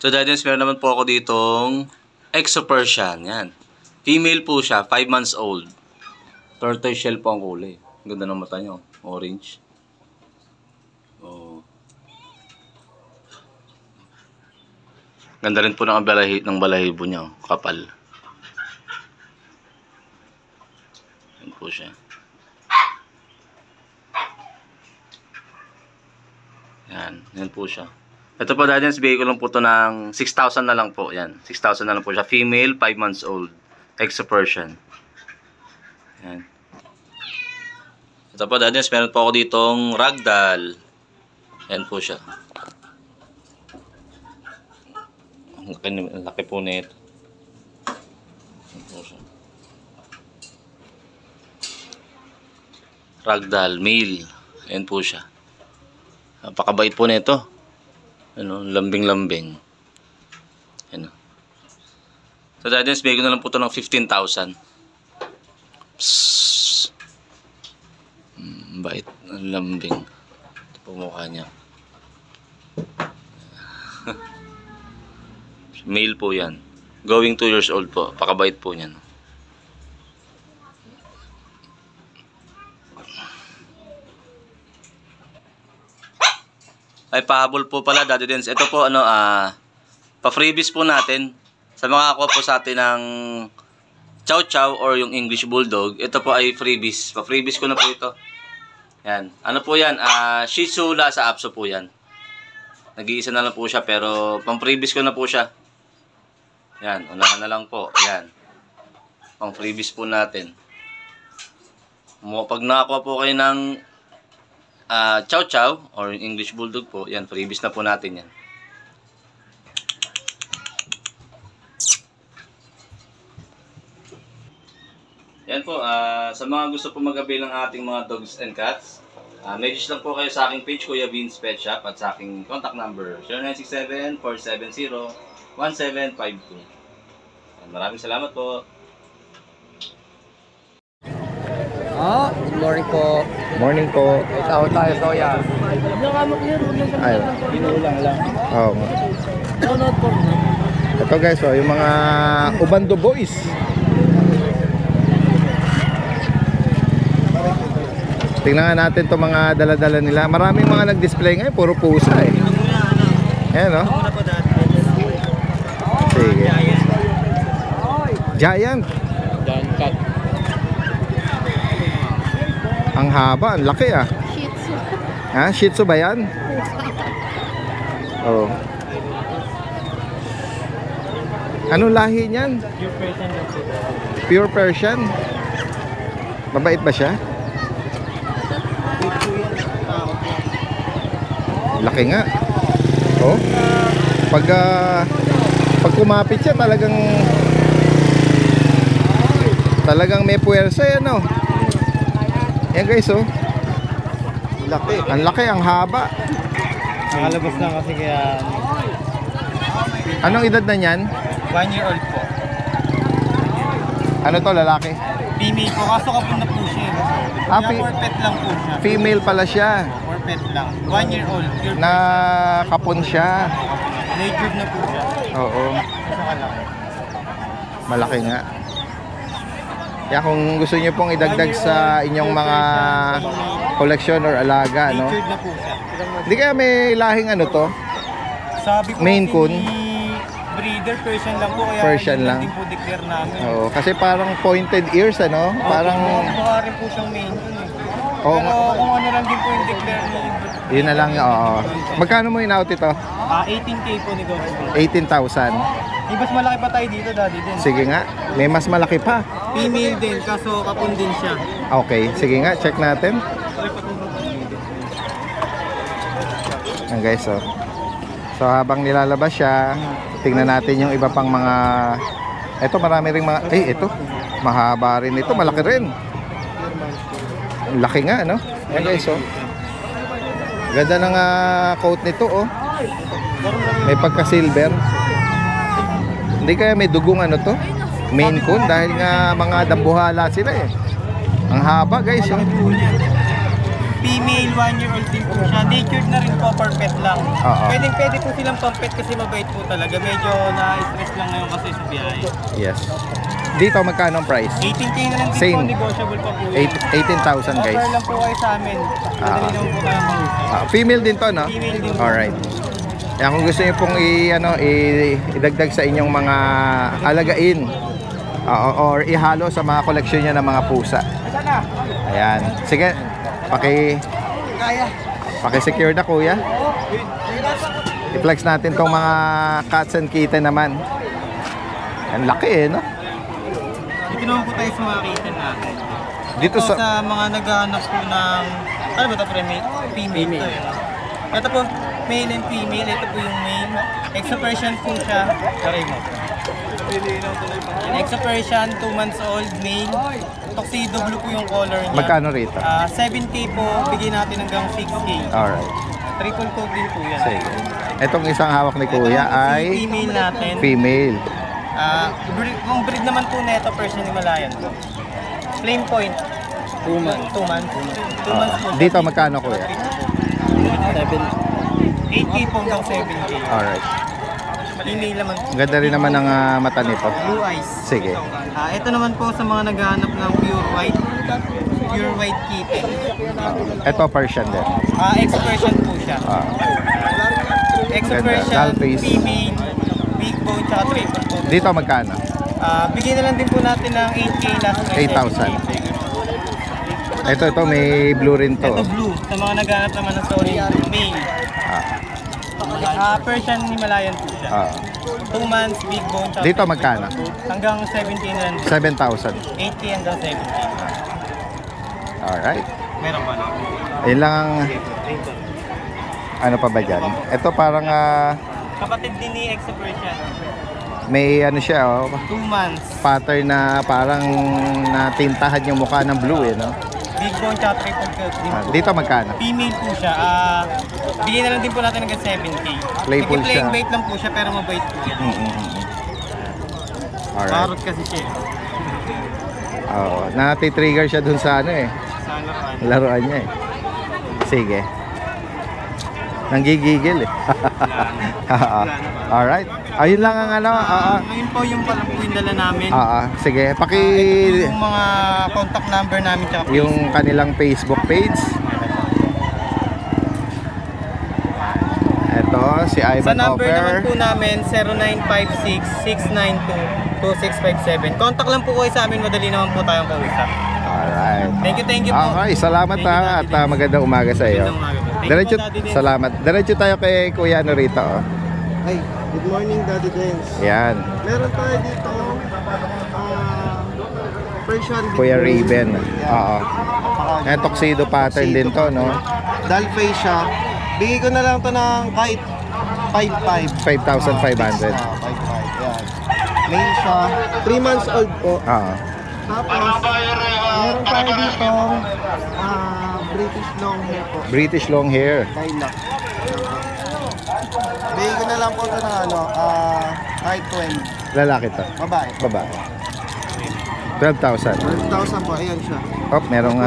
Speaker 12: So, Daddy Dens, meron naman po ako ditong Exo Persian. Yan. Female po siya, 5 months old. Tortoise shell po ang kulay. Ganda ng mata niyo. Orange. Ganda rin po ng balahibo niya. Kapal. Yan po siya. Yan po siya. Ito po, Daddy Dens, bigay ko lang po ito ng 6,000 na lang po. Yan. 6,000 na lang po siya. Female, 5 months old. Exo Persian. Yan. Ito po, Daddy Dens, meron po ako ditong ragdoll. Yan po siya. Ang laki po na ito. Yan po siya. Ragdoll, male. Yan po siya. Napakabait po na ito. Lambing-lambing. Yan. So, Daddy Dens, bigay ko na lang po ito ng 15,000. Bait. Lambing. Ito po mukha niya. Male po yan. Going 2 years old po. Pakabait po niyan. Ay, pahabol po pala, Daddy Dens. Ito po, pa-freebies po natin. Sa mga kuha po sa atin ng Chow Chow or yung English Bulldog, ito po ay freebies. Pa-freebies ko na po ito. Yan. Ano po yan? Shih Tzu Lhasa Apso po yan. Nag-iisa na lang po siya, pero pang-freebies ko na po siya. Yan, unahan na lang po. Yan. Pang-freebies po natin. Pag nakakuha po kayo ng Chow Chow or English Bulldog po, yan, freebies na po natin yan. Yan po, sa mga gusto po mag-avail ng ating mga dogs and cats, message lang po kayo sa aking page, Kuya Vince Pet Shop, at sa aking contact number, 0967-470-1752. Maraming salamat po.
Speaker 3: Good morning po.
Speaker 1: Morning po.
Speaker 3: Tawag tayo, Soya.
Speaker 1: Ay,
Speaker 7: Pinulang lang.
Speaker 1: oo. Ito guys, yung mga Ubando Boys. Tingnan nga natin itong mga dala-dala nila. Maraming mga nag-display ngayon, puro pusa eh. Ayan, no? Sige. Giant.
Speaker 7: Giant cat.
Speaker 1: Ang haba, ang laki ah.
Speaker 2: Shih Tzu.
Speaker 1: Ha? Shih Tzu ba yan? Oo. Anong lahi niyan? Pure Persian. Mabait ba siya? Laki nga. Oh. Pag kumapit siya talagang may puwersa yan, oh. Yan guys, oh. Laki. Ang laki, ang haba.
Speaker 7: Nakalabas lang kasi kaya...
Speaker 1: Anong edad na niyan?
Speaker 7: 1 year old po.
Speaker 1: Ano to, lalaki?
Speaker 7: Female po, kaso kapon na po siya. For pet lang po siya.
Speaker 1: Female pala siya.
Speaker 7: For pet lang. 1 year old.
Speaker 1: Na kapon siya.
Speaker 7: Matured na po siya.
Speaker 1: Oo.
Speaker 7: Malaki.
Speaker 1: Malaki nga. Kaya kung gusto niyo pong idagdag sa inyong mga koleksyon or alaga, no?
Speaker 7: Matured na po siya.
Speaker 1: Hindi kaya may lahing ano to?
Speaker 7: Sabi ko
Speaker 1: Maine Coon.
Speaker 7: Breeder Persian lang po, kaya
Speaker 1: Persian lang.
Speaker 7: hindi po declare namin.
Speaker 1: Oo, kasi parang pointed ears, ano? Parang
Speaker 7: Baka rin po siyang Maine Coon eh.
Speaker 1: Oo,
Speaker 7: Pero kung ano lang din po yung declare ni...
Speaker 1: yun na lang, oo. Magkano mo in-out ito?
Speaker 7: 18K po ni Gospel.
Speaker 1: 18,000.
Speaker 7: May mas malaki pa tayo dito, Daddy din.
Speaker 1: Sige nga, may mas malaki pa.
Speaker 7: Female din, kaso kapon din siya.
Speaker 1: Okay, sige nga, check natin. Ang guys, oh. So habang nilalabas siya, tingnan natin yung iba pang mga... Ito, marami ring mga... ito. Mahaba rin ito, malaki rin. Laki nga, no? Ayan guys, oh. Ganda ng coat nito, oh. May pagka-silver. Hindi kaya may dugong ano to? Maine Coon, dahil nga mga dambuhala sila eh. Ang haba guys, oh.
Speaker 7: Female, 1 year old din po siya. Natured na rin po, per pet lang.
Speaker 1: Oo.
Speaker 7: Pwede po silang pang-pet kasi mabait po talaga. Medyo na-stress lang ngayon kasi sa biyahe.
Speaker 1: Yes. Dito magkano ang price?
Speaker 7: 18K na lang din
Speaker 1: Same.
Speaker 7: po, negotiable pa po yan.
Speaker 1: 18,000 guys.
Speaker 7: Offer lang po kayo sa amin. Madali lang po tayo mag-usap.
Speaker 1: Female din to, no?
Speaker 7: Female din po.
Speaker 1: Alright. Kaya kung gusto niyo pong idagdag sa inyong mga alagain or ihalo sa mga koleksyon niya ng mga pusa. Ayan. Sige, paki-secure na kuya. I-flex natin tong mga cats and kitten naman. Ang laki eh, no?
Speaker 7: Dito naman po tayo sa mga kitten natin.
Speaker 1: Dito
Speaker 7: Ito
Speaker 1: sa...
Speaker 7: sa mga naghahanap po ng... Ano ba ito? Female. Ito, yun. Ito po, male and female. Ito po yung male. Exo-Persian po siya. Sorry mo. Exo-Persian, 2 months old, male. Tuxedo blue po yung color niya.
Speaker 1: Magkano rito?
Speaker 7: 7K po, bigyan natin hanggang 6K.
Speaker 1: Alright.
Speaker 7: Triple coat din po yan.
Speaker 1: Sige. Itong isang hawak ni kuya ay...
Speaker 7: female natin.
Speaker 1: Female.
Speaker 7: Yung breed naman po neto, Persian Himalayan po. Flame point. 2 months. 2 months po.
Speaker 1: Dito magkano kuya?
Speaker 7: 7. 8K po hanggang 7K.
Speaker 1: Alright.
Speaker 7: Email naman po.
Speaker 1: Ganda rin naman ang mata nito.
Speaker 7: Blue eyes.
Speaker 1: Sige.
Speaker 7: Ito naman po sa mga naghahanap ng pure white kitten.
Speaker 1: Ito Persian din.
Speaker 7: Expression po siya. Expression,
Speaker 1: Doll face.
Speaker 7: female, big bone, tsaka triple bone.
Speaker 1: Dito magkano?
Speaker 7: Bigyan na lang din po natin ng 8K last price.
Speaker 1: 8,000. Ito may blue rin to.
Speaker 7: Ito blue. Sa mga naghahanap naman ng story, male. Persian Himalayan po siya. 2 months, big bone.
Speaker 1: Dito magkano?
Speaker 7: Hanggang 17 lang.
Speaker 1: 7,000.
Speaker 7: 8K hanggang 7K.
Speaker 1: Alright.
Speaker 7: Meron ba na?
Speaker 1: Ayun lang ang... Ano pa ba dyan? Ito parang...
Speaker 7: Kapatid din ni Expression.
Speaker 1: may ano siya,
Speaker 7: 2 months.
Speaker 1: Pattern na parang natintahan yung mukha ng blue eh, no?
Speaker 7: Big bone tsaka triple coat din po.
Speaker 1: Dito magkano?
Speaker 7: Female po siya. Bigyan na lang din po natin hanggang 7K.
Speaker 1: Playful siya.
Speaker 7: Plain bait lang po siya pero mabait po yan.
Speaker 1: Alright.
Speaker 7: Parot kasi siya.
Speaker 1: Oo, nati-trigger siya dun sa ano eh.
Speaker 7: Sa laruan.
Speaker 1: Laruan niya eh. Sige. Nanggigigil eh. Alright. Ayun lang ang ano.
Speaker 7: Ngayon po yung pala po yung dala namin.
Speaker 1: Sige.
Speaker 7: Ito yung mga contact number namin tsaka
Speaker 1: yung kanilang Facebook page. Ito, si Ivan
Speaker 7: Sa number
Speaker 1: Offer.
Speaker 7: naman po namin, 0956-692-2657. Contact lang po kayo sa amin, madali naman po tayong kausap.
Speaker 1: Alright.
Speaker 7: Thank you po.
Speaker 1: Okay, salamat ha at magandang umaga sa iyo. Diretso, salamat. Diretso tayo kay Kuya ano rito.
Speaker 13: Hi, good morning Daddy Dance.
Speaker 1: Yan.
Speaker 13: Meron tayo dito Persian
Speaker 1: Kuya Raven. Oo. Yan, tuxedo pattern din to, no?
Speaker 13: Doll face siya. Bigay ko na lang to ng kahit 5,500.
Speaker 1: 5,500.
Speaker 13: 5,500. Yan. Male siya. 3 months old po.
Speaker 1: Oo.
Speaker 13: Tapos, meron tayo dito British long hair po.
Speaker 1: British long hair.
Speaker 13: Lilac. Bigay ko na lang po ito ng kahit 20.
Speaker 1: Lalaki to.
Speaker 13: Babae.
Speaker 1: Babae. 12,000.
Speaker 13: 12,000 po. Ayan siya.
Speaker 1: Merong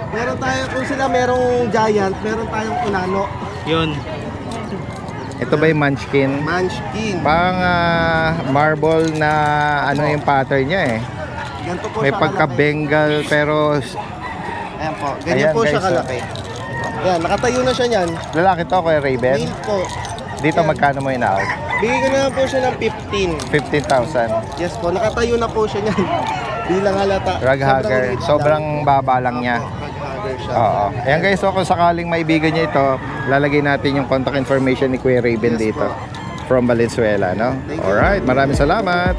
Speaker 13: meron tayo, kung sila merong giant, meron tayong unano.
Speaker 7: Yun.
Speaker 1: ito ba yung munchkin?
Speaker 13: Munchkin.
Speaker 1: Parang marble na ano yung pattern niya eh.
Speaker 13: Ganito po
Speaker 1: May
Speaker 13: siya
Speaker 1: pagka-Bengal pero
Speaker 13: ayan po. Ganyan po siya kalaki. Ayan, nakatayo na siya niyan.
Speaker 1: Lalaki to, Kuya Raven?
Speaker 13: Male po.
Speaker 1: Dito magkano mo in-out?
Speaker 13: Bigay ko na po siya ng
Speaker 1: 15,000.
Speaker 13: Yes po, nakatayo na po siya niyan. Bilang halata.
Speaker 1: Rug hugger. Sobrang baba lang niya. Oo. Ayan guys, so kung sakaling maibigan niya ito, lalagay natin yung contact information ni Kuya Raven dito. From Valenzuela, no? Alright, maraming salamat.